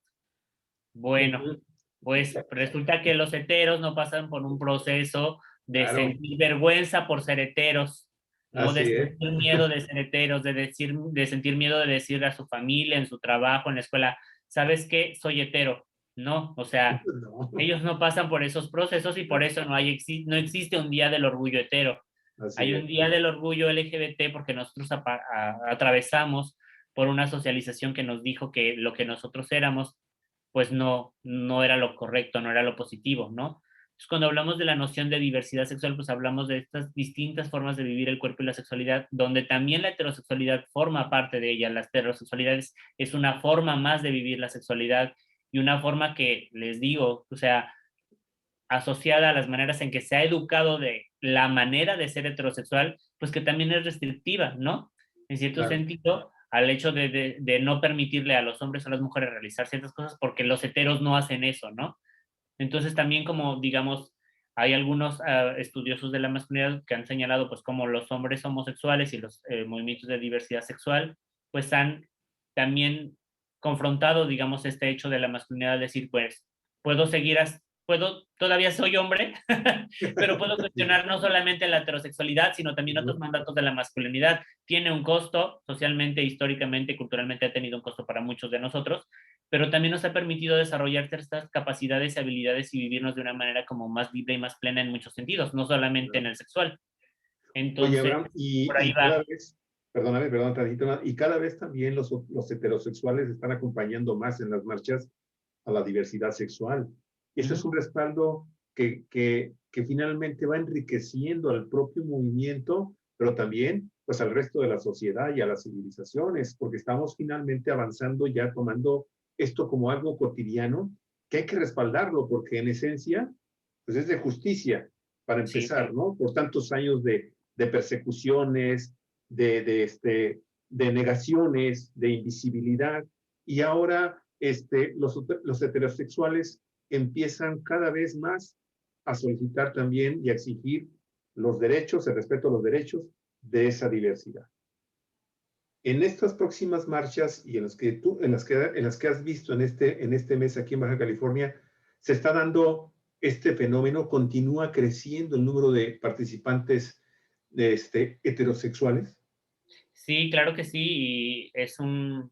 Bueno, Ujú. pues resulta que los heteros no pasan por un proceso de Claro, sentir vergüenza por ser heteros, ¿no? De así es. sentir miedo de ser heteros, de sentir miedo de decir a su familia, en su trabajo, en la escuela, ¿sabes qué? Soy hetero. No, o sea, No, ellos no pasan por esos procesos y por eso no existe un día del orgullo hetero. así Hay es. un día del orgullo LGBT porque nosotros atravesamos por una socialización que nos dijo que lo que nosotros éramos pues no era lo correcto, no era lo positivo, ¿no? Entonces, cuando hablamos de la noción de diversidad sexual, pues hablamos de estas distintas formas de vivir el cuerpo y la sexualidad, donde también la heterosexualidad forma parte de ella. La heterosexualidad es una forma más de vivir la sexualidad y una forma que, les digo, o sea, asociada a las maneras en que se ha educado de la manera de ser heterosexual, pues que también es restrictiva, ¿no? En cierto Claro. sentido, al hecho de no permitirle a los hombres o a las mujeres realizar ciertas cosas porque los heteros no hacen eso, ¿no? Entonces también como, digamos, hay algunos estudiosos de la masculinidad que han señalado pues como los hombres homosexuales y los movimientos de diversidad sexual pues han también confrontado, digamos, este hecho de la masculinidad, decir, pues, puedo seguir, todavía soy hombre, pero puedo Sí, cuestionar no solamente la heterosexualidad, sino también otros ujú, mandatos de la masculinidad. Tiene un costo, socialmente, históricamente, culturalmente ha tenido un costo para muchos de nosotros, pero también nos ha permitido desarrollar ciertas capacidades y habilidades y vivirnos de una manera como más libre y más plena en muchos sentidos, no solamente en claro. el sexual. Oye, Entonces, Abraham, por ahí y cada va. vez, perdóname, perdón, tantito más, y cada vez también los heterosexuales están acompañando más en las marchas a la diversidad sexual. Y eso es Ujú. un respaldo que finalmente va enriqueciendo al propio movimiento, pero también pues al resto de la sociedad y a las civilizaciones, porque estamos finalmente avanzando ya tomando esto como algo cotidiano, que hay que respaldarlo, porque en esencia, pues es de justicia, para Sí, empezar, ¿no? Por tantos años de persecuciones, de negaciones, de invisibilidad, y ahora los heterosexuales empiezan cada vez más a solicitar también y a exigir los derechos, el respeto a los derechos de esa diversidad. En estas próximas marchas y en las que has visto en este mes aquí en Baja California, se está dando este fenómeno, continúa creciendo el número de participantes heterosexuales. sí, claro que sí, y es una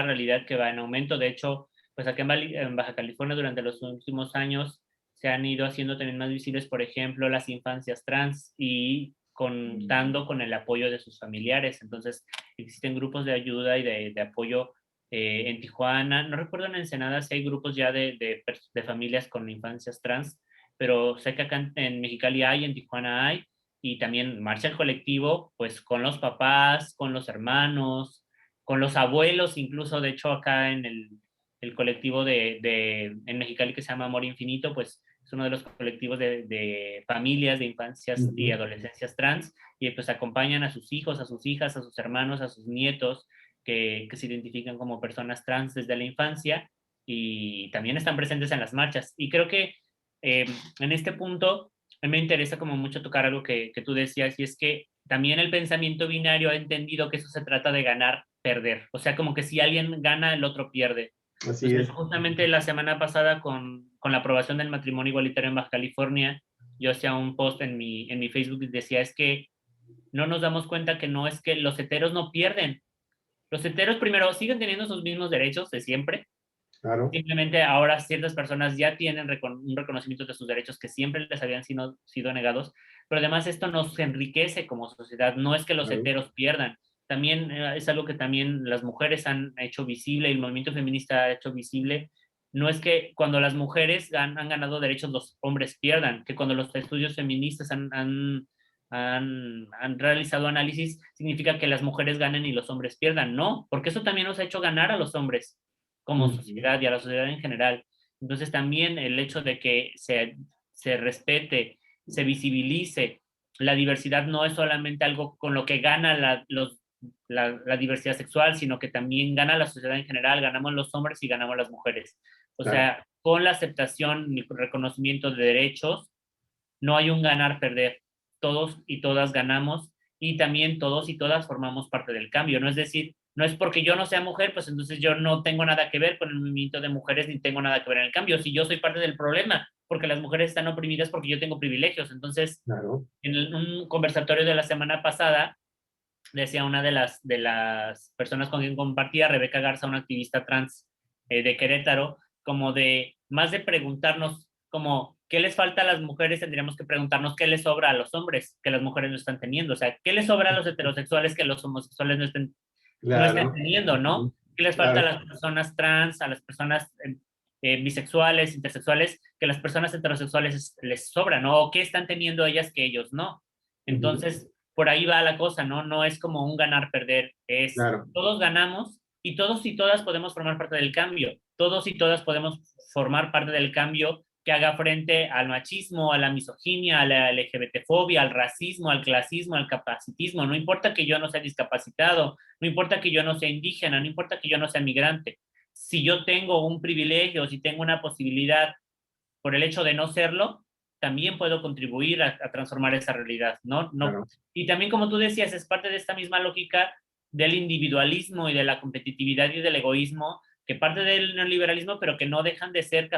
realidad que va en aumento. De hecho, pues acá en Baja California durante los últimos años se han ido haciendo también más visibles, por ejemplo, las infancias trans y contando con el apoyo de sus familiares. Entonces, existen grupos de ayuda y de apoyo en Tijuana. No recuerdo en Ensenada si hay grupos ya de familias con infancias trans, pero sé que acá en Mexicali hay, en Tijuana hay y también marcha el colectivo, pues con los papás, con los hermanos, con los abuelos, incluso de hecho acá en el colectivo en Mexicali que se llama Amor Infinito, pues es uno de los colectivos de familias de infancias y Ujú. adolescencias trans y pues acompañan a sus hijos, a sus hijas, a sus hermanos, a sus nietos que se identifican como personas trans desde la infancia y también están presentes en las marchas. Y creo que eh, en este punto a mí me interesa como mucho tocar algo que tú decías, y es que también el pensamiento binario ha entendido que eso se trata de ganar, perder. O sea, como que si alguien gana, el otro pierde. Así Entonces, es. justamente la semana pasada, con la aprobación del matrimonio igualitario en Baja California, yo hacía un post en mi Facebook y decía, es que no nos damos cuenta que no es que los heteros no pierden. Los heteros, primero, siguen teniendo sus mismos derechos de siempre. Claro. Simplemente ahora ciertas personas ya tienen un reconocimiento de sus derechos que siempre les habían sido negados, pero además esto nos enriquece como sociedad. No es que los Claro. heteros pierdan, también es algo que también las mujeres han hecho visible y el movimiento feminista ha hecho visible. No es que cuando las mujeres han ganado derechos los hombres pierdan, que cuando los estudios feministas han realizado análisis significa que las mujeres ganen y los hombres pierdan. No, porque eso también nos ha hecho ganar a los hombres como sociedad y a la sociedad en general. Entonces también el hecho de que se respete, se visibilice la diversidad no es solamente algo con lo que gana la diversidad sexual, sino que también gana la sociedad en general, ganamos los hombres y ganamos las mujeres. O Claro. sea, con la aceptación y reconocimiento de derechos, no hay un ganar-perder. Todos y todas ganamos y también todos y todas formamos parte del cambio. No es decir, no es porque yo no sea mujer, pues entonces yo no tengo nada que ver con el movimiento de mujeres ni tengo nada que ver en el cambio. Si yo soy parte del problema, porque las mujeres están oprimidas porque yo tengo privilegios. Entonces, Claro. en un conversatorio de la semana pasada, decía una de las personas con quien compartía, Rebeca Garza, una activista trans de Querétaro, como de, más de preguntarnos, como, ¿qué les falta a las mujeres? Tendríamos que preguntarnos qué les sobra a los hombres que las mujeres no están teniendo. O sea, ¿qué les sobra a los heterosexuales que los homosexuales no estén Claro. teniendo, ¿no? ¿Qué les falta a Claro. las personas trans, a las personas bisexuales, intersexuales, que las personas heterosexuales les sobra, ¿no? ¿O qué están teniendo ellas que ellos no? Entonces, por ahí va la cosa, ¿no? No es como un ganar-perder, es Claro. todos ganamos y todos y todas podemos formar parte del cambio. Todos y todas podemos formar parte del cambio que haga frente al machismo, a la misoginia, a la LGBTfobia, al racismo, al clasismo, al capacitismo. No importa que yo no sea discapacitado, no importa que yo no sea indígena, no importa que yo no sea migrante. Si yo tengo un privilegio, si tengo una posibilidad por el hecho de no serlo, también puedo contribuir a transformar esa realidad, ¿no? No. Claro. Y también, como tú decías, es parte de esta misma lógica del individualismo y de la competitividad y del egoísmo, que parte del neoliberalismo, pero que no dejan de ser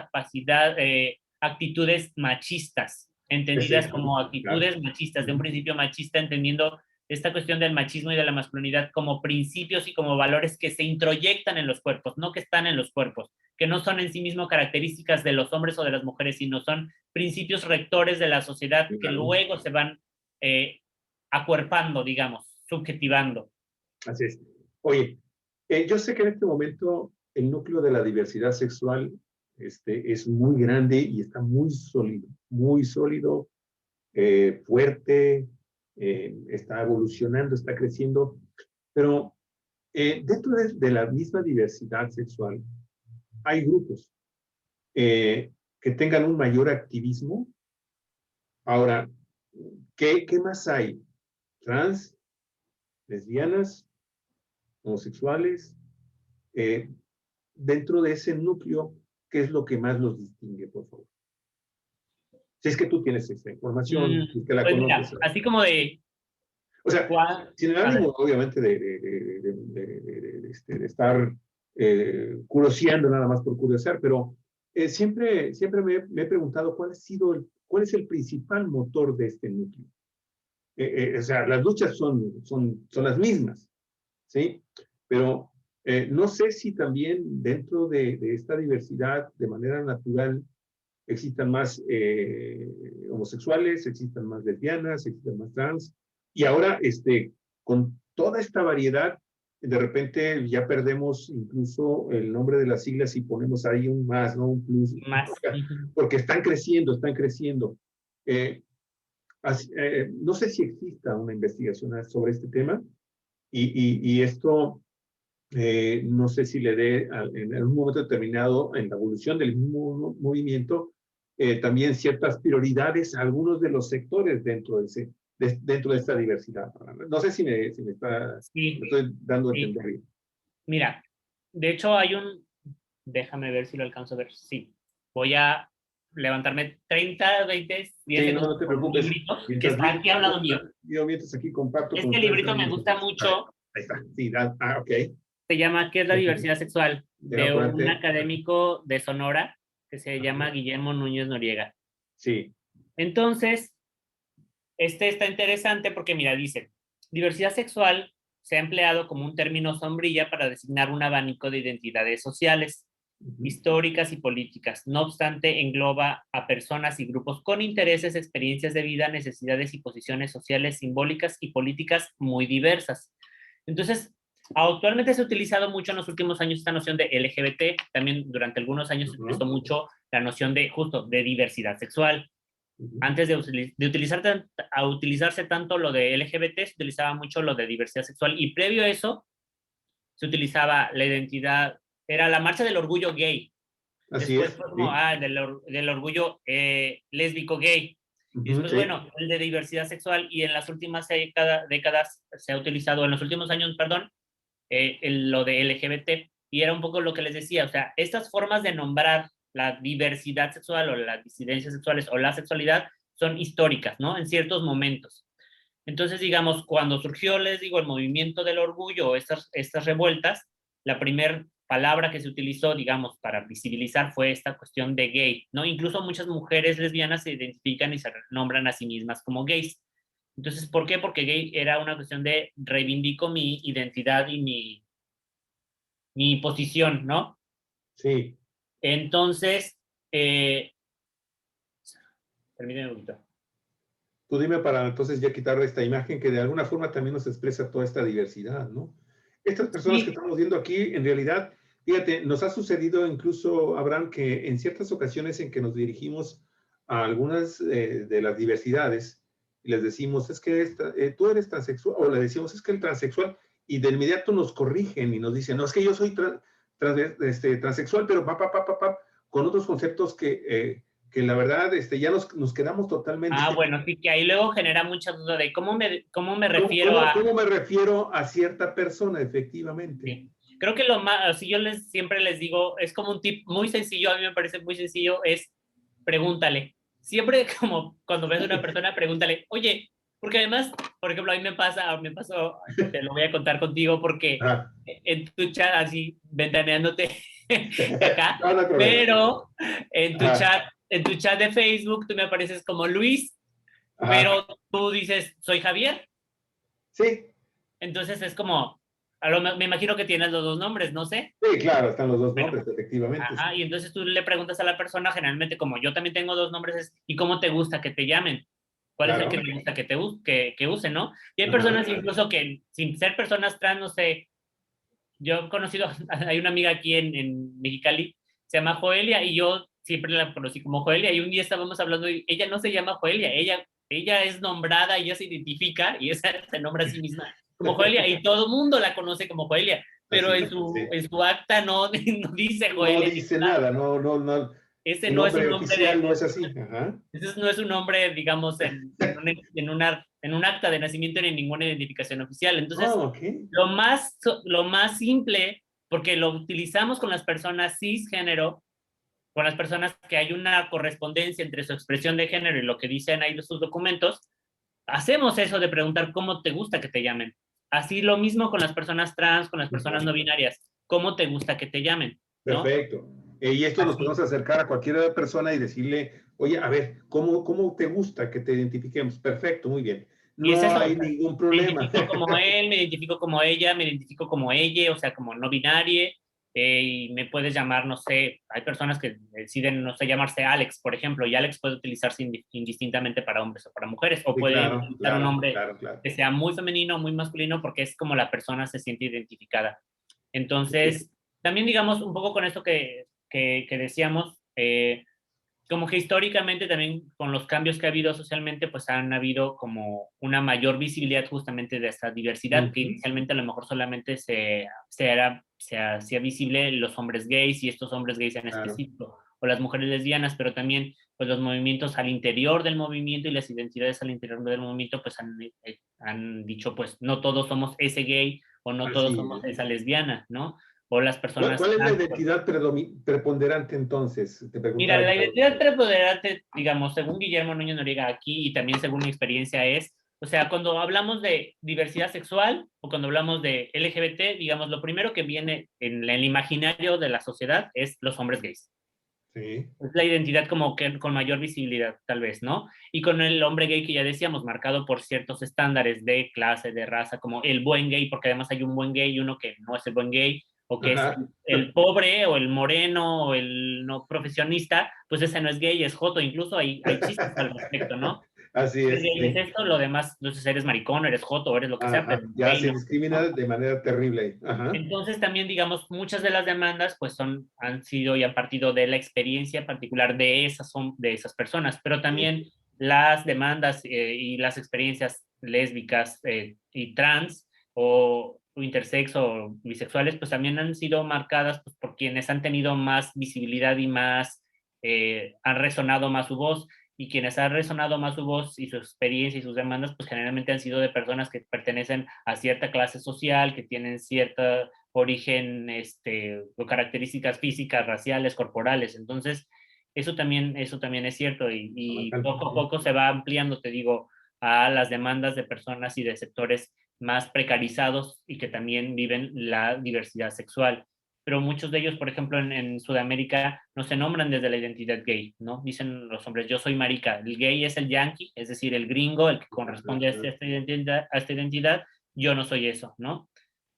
actitudes machistas, entendidas como Exactamente. Claro. actitudes machistas, de un principio machista, entendiendo esta cuestión del machismo y de la masculinidad como principios y como valores que se introyectan en los cuerpos, no que están en los cuerpos, que no son en sí mismo características de los hombres o de las mujeres, sino son principios rectores de la sociedad que Claro. luego se van acuerpando, digamos, subjetivando. Así es. Oye, yo sé que en este momento el núcleo de la diversidad sexual es muy grande y está muy sólido, fuerte, está evolucionando, está creciendo, pero dentro de la misma diversidad sexual hay grupos que tengan un mayor activismo. Ahora, ¿qué más hay? Trans, lesbianas, homosexuales, eh, dentro de ese núcleo, ¿qué es lo que más los distingue, por favor? Si es que tú tienes esta información, si es que la Pues conoces. mira, así como de... O sea, sin el ánimo, obviamente, de estar curioseando nada más por curiosear, pero siempre me he preguntado cuál es el principal motor de este núcleo. O sea, las luchas son las mismas, ¿sí? Pero no sé si también dentro de esta diversidad, de manera natural, existan más homosexuales, existan más lesbianas, existan más trans. Y ahora, con toda esta variedad, de repente ya perdemos incluso el nombre de las siglas y ponemos ahí un más, ¿no? Un plus, Más. porque están creciendo, están creciendo. No sé si exista una investigación sobre este tema y esto no sé si le dé en un momento determinado en la evolución del mismo movimiento también ciertas prioridades a algunos de los sectores dentro de esta diversidad. No sé si me estoy dando a Sí. entender bien. Mira, de hecho déjame ver si lo alcanzo a ver. Sí, voy a levantarme 30, 20, 10 Sí, no, segundos no te con un preocupes. librito que Mientras está aquí al lado mío. yo mientras aquí comparto con Este ustedes librito me también. gusta mucho. Ahí está. Sí, ok. se llama ¿Qué es la diversidad sexual? Pero De un acuérdate. académico de Sonora que se llama Guillermo Núñez Noriega. Sí. Entonces, este está interesante porque, mira, dice, diversidad sexual se ha empleado como un término sombrilla para designar un abanico de identidades sociales, históricas y políticas. No obstante, engloba a personas y grupos con intereses, experiencias de vida, necesidades y posiciones sociales, simbólicas y políticas muy diversas. Entonces, actualmente se ha utilizado mucho en los últimos años esta noción de LGBT, también durante algunos años se utilizó mucho la noción de justo de diversidad sexual. Antes de utilizarse tanto lo de LGBT, se utilizaba mucho lo de diversidad sexual y previo a eso se utilizaba la identidad, era la marcha del orgullo gay. Así Después es. fue como, Sí. del orgullo lésbico gay. Y después, Sí. bueno, el de diversidad sexual y en las últimas décadas se ha utilizado, en los últimos años, perdón, lo de LGBT. Y era un poco lo que les decía, o sea, estas formas de nombrar la diversidad sexual o las disidencias sexuales o la sexualidad son históricas, ¿no? En ciertos momentos. Entonces, digamos, cuando surgió, les digo, el movimiento del orgullo, estas revueltas, la primera palabra que se utilizó, digamos, para visibilizar fue esta cuestión de gay, ¿no? Incluso muchas mujeres lesbianas se identifican y se nombran a sí mismas como gays. Entonces, ¿por qué? Porque gay era una cuestión de reivindico mi identidad y mi posición, ¿no? Sí. Entonces, eh, permíteme un poquito. Tú dime para entonces ya quitar esta imagen que de alguna forma también nos expresa toda esta diversidad, ¿no? Estas personas que Sí, estamos viendo aquí, en realidad, fíjate, nos ha sucedido incluso, Abraham, que en ciertas ocasiones en que nos dirigimos a algunas de las diversidades y les decimos, es que tú eres transexual, o le decimos, es que el transexual, y de inmediato nos corrigen y nos dicen, no, es que yo soy transexual, pero con otros conceptos que la verdad ya nos quedamos totalmente. bueno, sí que ahí luego genera mucha duda de cómo me ¿Cómo, refiero cómo, a... cómo me refiero a cierta persona, efectivamente? Sí. Creo que lo más, si yo siempre les digo, es como un tip muy sencillo, a mí me parece muy sencillo, es pregúntale. Siempre como cuando ves a una persona, pregúntale, oye, porque además, por ejemplo, a mí me pasó, te lo voy a contar contigo porque Ajá. en tu chat, así, ventaneándote acá, No, no hay problema. pero Ajá. en tu chat de Facebook tú me apareces como Luis, Ajá. pero tú dices, soy Javier. Sí, Entonces es como, me imagino que tienes los dos nombres, no sé. sí, claro, están los dos Bueno, nombres, efectivamente. Sí. ajá, y entonces tú le preguntas a la persona, generalmente como yo también tengo dos nombres, ¿y cómo te gusta que te llamen? ¿Cuál es el que Claro. te gusta que usen, no? Y hay Ajá. personas incluso que, sin ser personas trans, no sé, yo he conocido, hay una amiga aquí en Mexicali, se llama Joelia, y yo siempre la conocí como Joelia, y un día estábamos hablando, y ella no se llama Joelia, ella es nombrada, ella se identifica, y esa se nombra a sí misma como Joelia, y todo el mundo la conoce como Joelia, pero Así es, sí. en su acta no, no dice No Joelia en dice ningún lado. nada, no, no, no. Ese Su no es un nombre nombre oficial no es así. Ajá. ese no es un nombre, digamos, en un acta de nacimiento ni en ninguna identificación oficial. Entonces, Oh, ok. lo más simple, porque lo utilizamos con las personas cisgénero, con las personas que hay una correspondencia entre su expresión de género y lo que dicen ahí sus documentos, hacemos eso de preguntar cómo te gusta que te llamen. Así lo mismo con las personas trans, con las personas no binarias. ¿Cómo te gusta que te llamen? ¿No? Perfecto. Y esto nos Así. podemos acercar a cualquier persona y decirle, oye, a ver, ¿cómo te gusta que te identifiquemos? Perfecto, muy bien. Y es No eso, o hay sea, ningún me problema. identifico como él, me identifico como ella, me identifico como ella, o sea, como no binaria, y me puedes llamar, no sé, hay personas que deciden, no sé, llamarse Alex, por ejemplo, y Alex puede utilizarse indistintamente para hombres o para mujeres, o Sí, puede claro, utilizar un claro, nombre claro, claro. que sea muy femenino o muy masculino, porque es como la persona se siente identificada. Sí, Entonces, también digamos, un poco con esto que decíamos, como que históricamente también con los cambios que ha habido socialmente, pues han habido como una mayor visibilidad justamente de esta diversidad, que ujú, inicialmente a lo mejor solamente se hacía visible los hombres gays y estos hombres gays en claro. específico, o las mujeres lesbianas, pero también pues los movimientos al interior del movimiento y las identidades al interior del movimiento, pues han dicho, pues no todos somos ese gay o no todos Así somos es. esa lesbiana, ¿no? O las ¿Cuál, personas cuál es la trans, pues, identidad preponderante entonces? Te mira, preguntaba la yo. identidad preponderante, digamos, según Guillermo Núñez Noriega aquí y también según mi experiencia es O sea, cuando hablamos de diversidad sexual o cuando hablamos de LGBT, digamos, lo primero que viene en el imaginario de la sociedad es los hombres gays. Sí. Es la identidad como que con mayor visibilidad, tal vez, ¿no? Y con el hombre gay que ya decíamos, marcado por ciertos estándares de clase, de raza, como el buen gay, porque además hay un buen gay y uno que no es el buen gay, o que es Ajá. el pobre, o el moreno, o el no profesionista, pues ese no es gay, es joto. Incluso hay chistes al respecto, ¿no? Así Si es es, gay es sí. esto, lo demás, entonces eres maricón, eres joto, eres lo que sea, Ajá. pero Ya gay se no, discrimina ¿no? de manera terrible. Ajá. Entonces también, digamos, muchas de las demandas pues han sido y han partido de la experiencia particular de esas personas, pero también las demandas y las experiencias lésbicas y trans o intersexo o bisexuales pues también han sido marcadas pues, por quienes han tenido más visibilidad y más, han resonado más su voz. Y quienes han resonado más su voz y su experiencia y sus demandas, pues generalmente han sido de personas que pertenecen a cierta clase social, que tienen cierto origen, o características físicas, raciales, corporales. Entonces, eso también es cierto y poco a poco se va ampliando, te digo, a las demandas de personas y de sectores más precarizados y que también viven la diversidad sexual, pero muchos de ellos, por ejemplo, en Sudamérica, no se nombran desde la identidad gay, ¿no? Dicen los hombres, yo soy marica. El gay es el yankee, es decir, el gringo, el que corresponde a esta identidad. Yo no soy eso, ¿no?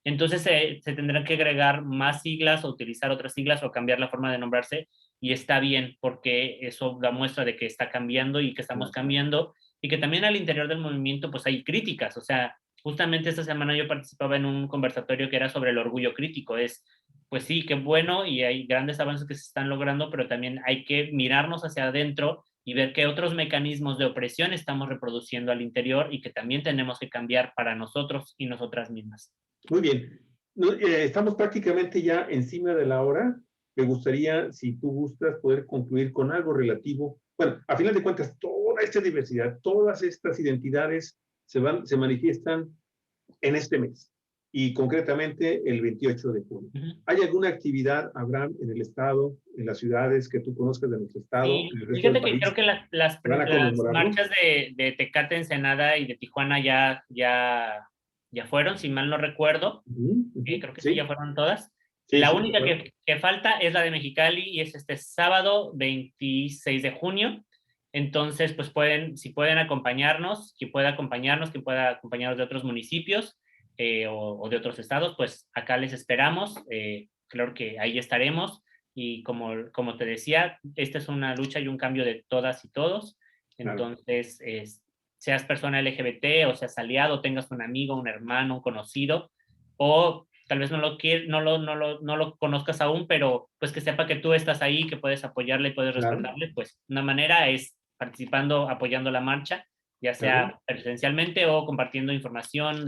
Entonces se tendrán que agregar más siglas o utilizar otras siglas o cambiar la forma de nombrarse y está bien porque eso da muestra de que está cambiando y que estamos cambiando y que también al interior del movimiento pues hay críticas, o sea, justamente esta semana yo participaba en un conversatorio que era sobre el orgullo crítico, es pues sí, qué bueno y hay grandes avances que se están logrando, pero también hay que mirarnos hacia adentro y ver qué otros mecanismos de opresión estamos reproduciendo al interior y que también tenemos que cambiar para nosotros y nosotras mismas. Muy bien. Estamos prácticamente ya encima de la hora. Me gustaría, si tú gustas, poder concluir con algo relativo. Bueno, a final de cuentas, toda esta diversidad, todas estas identidades se manifiestan en este mes y concretamente el 28 de junio. ¿Hay alguna actividad, Abraham, en el estado, en las ciudades que tú conozcas de nuestro estado, en Sí, el resto del fíjate que creo país, que que van a las conmemorarlo? marchas de Tecate, Ensenada y de Tijuana ya fueron, si mal no recuerdo. Creo que sí, ya Sí, fueron todas. sí, La sí, única que falta es la de Mexicali y es este sábado 26 de junio. Entonces, pues si pueden acompañarnos, quien pueda acompañarnos de otros municipios o de otros estados, pues acá les esperamos. Claro que ahí estaremos. Y como te decía, esta es una lucha y un cambio de todas y todos. claro. Entonces, seas persona LGBT o seas aliado, tengas un amigo, un hermano, un conocido, o tal vez no lo conozcas aún, pero pues que sepa que tú estás ahí, que puedes apoyarle y puedes Claro, respaldarle, pues una manera es participando, apoyando la marcha, ya claro. sea presencialmente o compartiendo información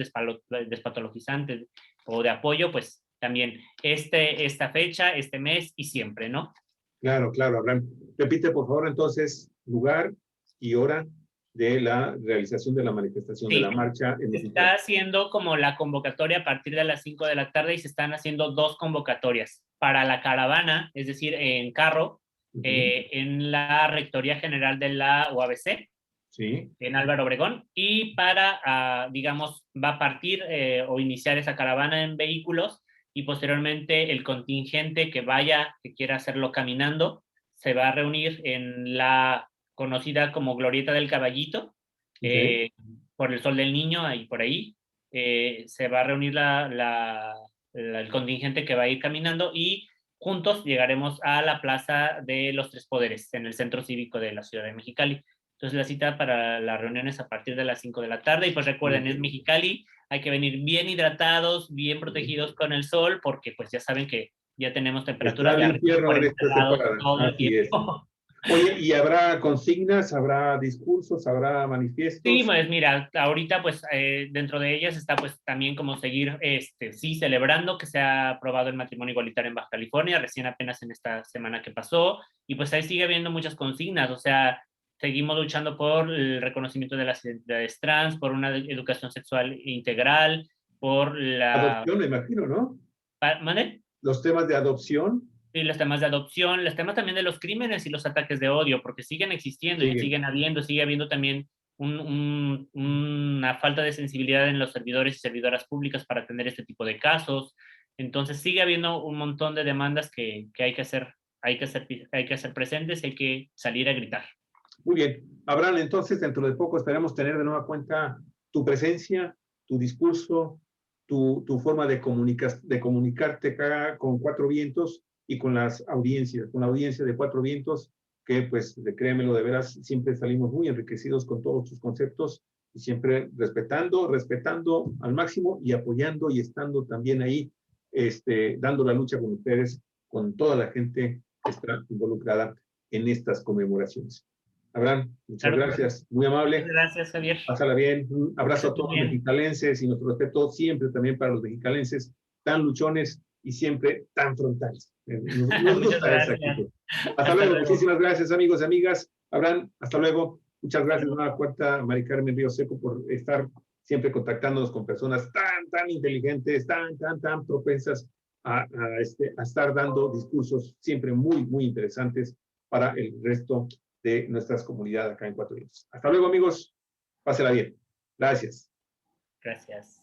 despatologizante o de apoyo, pues también esta fecha, este mes y siempre, ¿no? Claro, claro, Abraham. Repite, por favor, entonces, lugar y hora de la realización de la manifestación de la Sí, marcha en se está Mexicali. haciendo como la convocatoria a partir de las 5 de la tarde y se están haciendo dos convocatorias para la caravana, es decir, en carro, Ujú. en la Rectoría General de la UABC, Sí, en Álvaro Obregón, y digamos, va a partir o iniciar esa caravana en vehículos y posteriormente el contingente que quiera hacerlo caminando, se va a reunir en la conocida como Glorieta del Caballito, ok, eh, por el Sol del Niño, ahí por ahí. Se va a reunir el contingente que va a ir caminando y juntos llegaremos a la Plaza de los Tres Poderes, en el Centro Cívico de la Ciudad de Mexicali. Entonces la cita para las reuniones a partir de las 5 de la tarde y pues recuerden, es ok. Mexicali, hay que venir bien hidratados, bien Sí. protegidos con el sol, porque pues ya saben que ya tenemos temperaturas Está de el arriba de infierno en 40 esta grados temporada. todo el Así es. tiempo. Oye, ¿y habrá consignas, habrá discursos, habrá Sí, manifiestos? pues mira, ahorita pues dentro de ellas está pues también como seguir, sí, celebrando que se ha aprobado el matrimonio igualitario en Baja California, recién apenas en esta semana que pasó, y pues ahí sigue habiendo muchas consignas, o sea, seguimos luchando por el reconocimiento de las identidades trans, por una educación sexual integral, por Adopción, me imagino, ¿no? ¿Mande? Los temas de adopción Sí, los temas de adopción, los temas también de los crímenes y los ataques de odio, porque siguen existiendo y siguen. siguen habiendo, sigue habiendo también una falta de sensibilidad en los servidores y servidoras públicas para atender este tipo de casos. Entonces sigue habiendo un montón de demandas que hay que hacer presentes, hay que salir a gritar. Muy bien. Abraham, entonces, dentro de poco esperamos tener de nueva cuenta tu presencia, tu discurso, tu forma de comunicarte acá con Cuatro Vientos y con las audiencias, con la audiencia de Cuatro Vientos, que pues, créemelo, de veras, siempre salimos muy enriquecidos con todos tus conceptos y siempre respetando al máximo y apoyando y estando también ahí, dando la lucha con ustedes, con toda la gente que está involucrada en estas conmemoraciones. Abraham, muchas gracias, muy amable. Muchas gracias, Javier. Pásala bien, un abrazo a todos los mexicalenses y nuestro respeto siempre también para los mexicalenses, tan luchones y siempre tan frontales. Nos gusta esa actitud. Hasta luego, muchísimas gracias, amigos y amigas. Abraham, hasta luego. Muchas gracias, nueva cuenta, Mari Carmen Río Seco, por estar siempre contactándonos con personas tan inteligentes, tan propensas a estar dando discursos siempre muy interesantes para el resto de nuestras comunidades acá en Cuatro Vientos. Hasta luego, amigos. Pásela bien. Gracias. Gracias.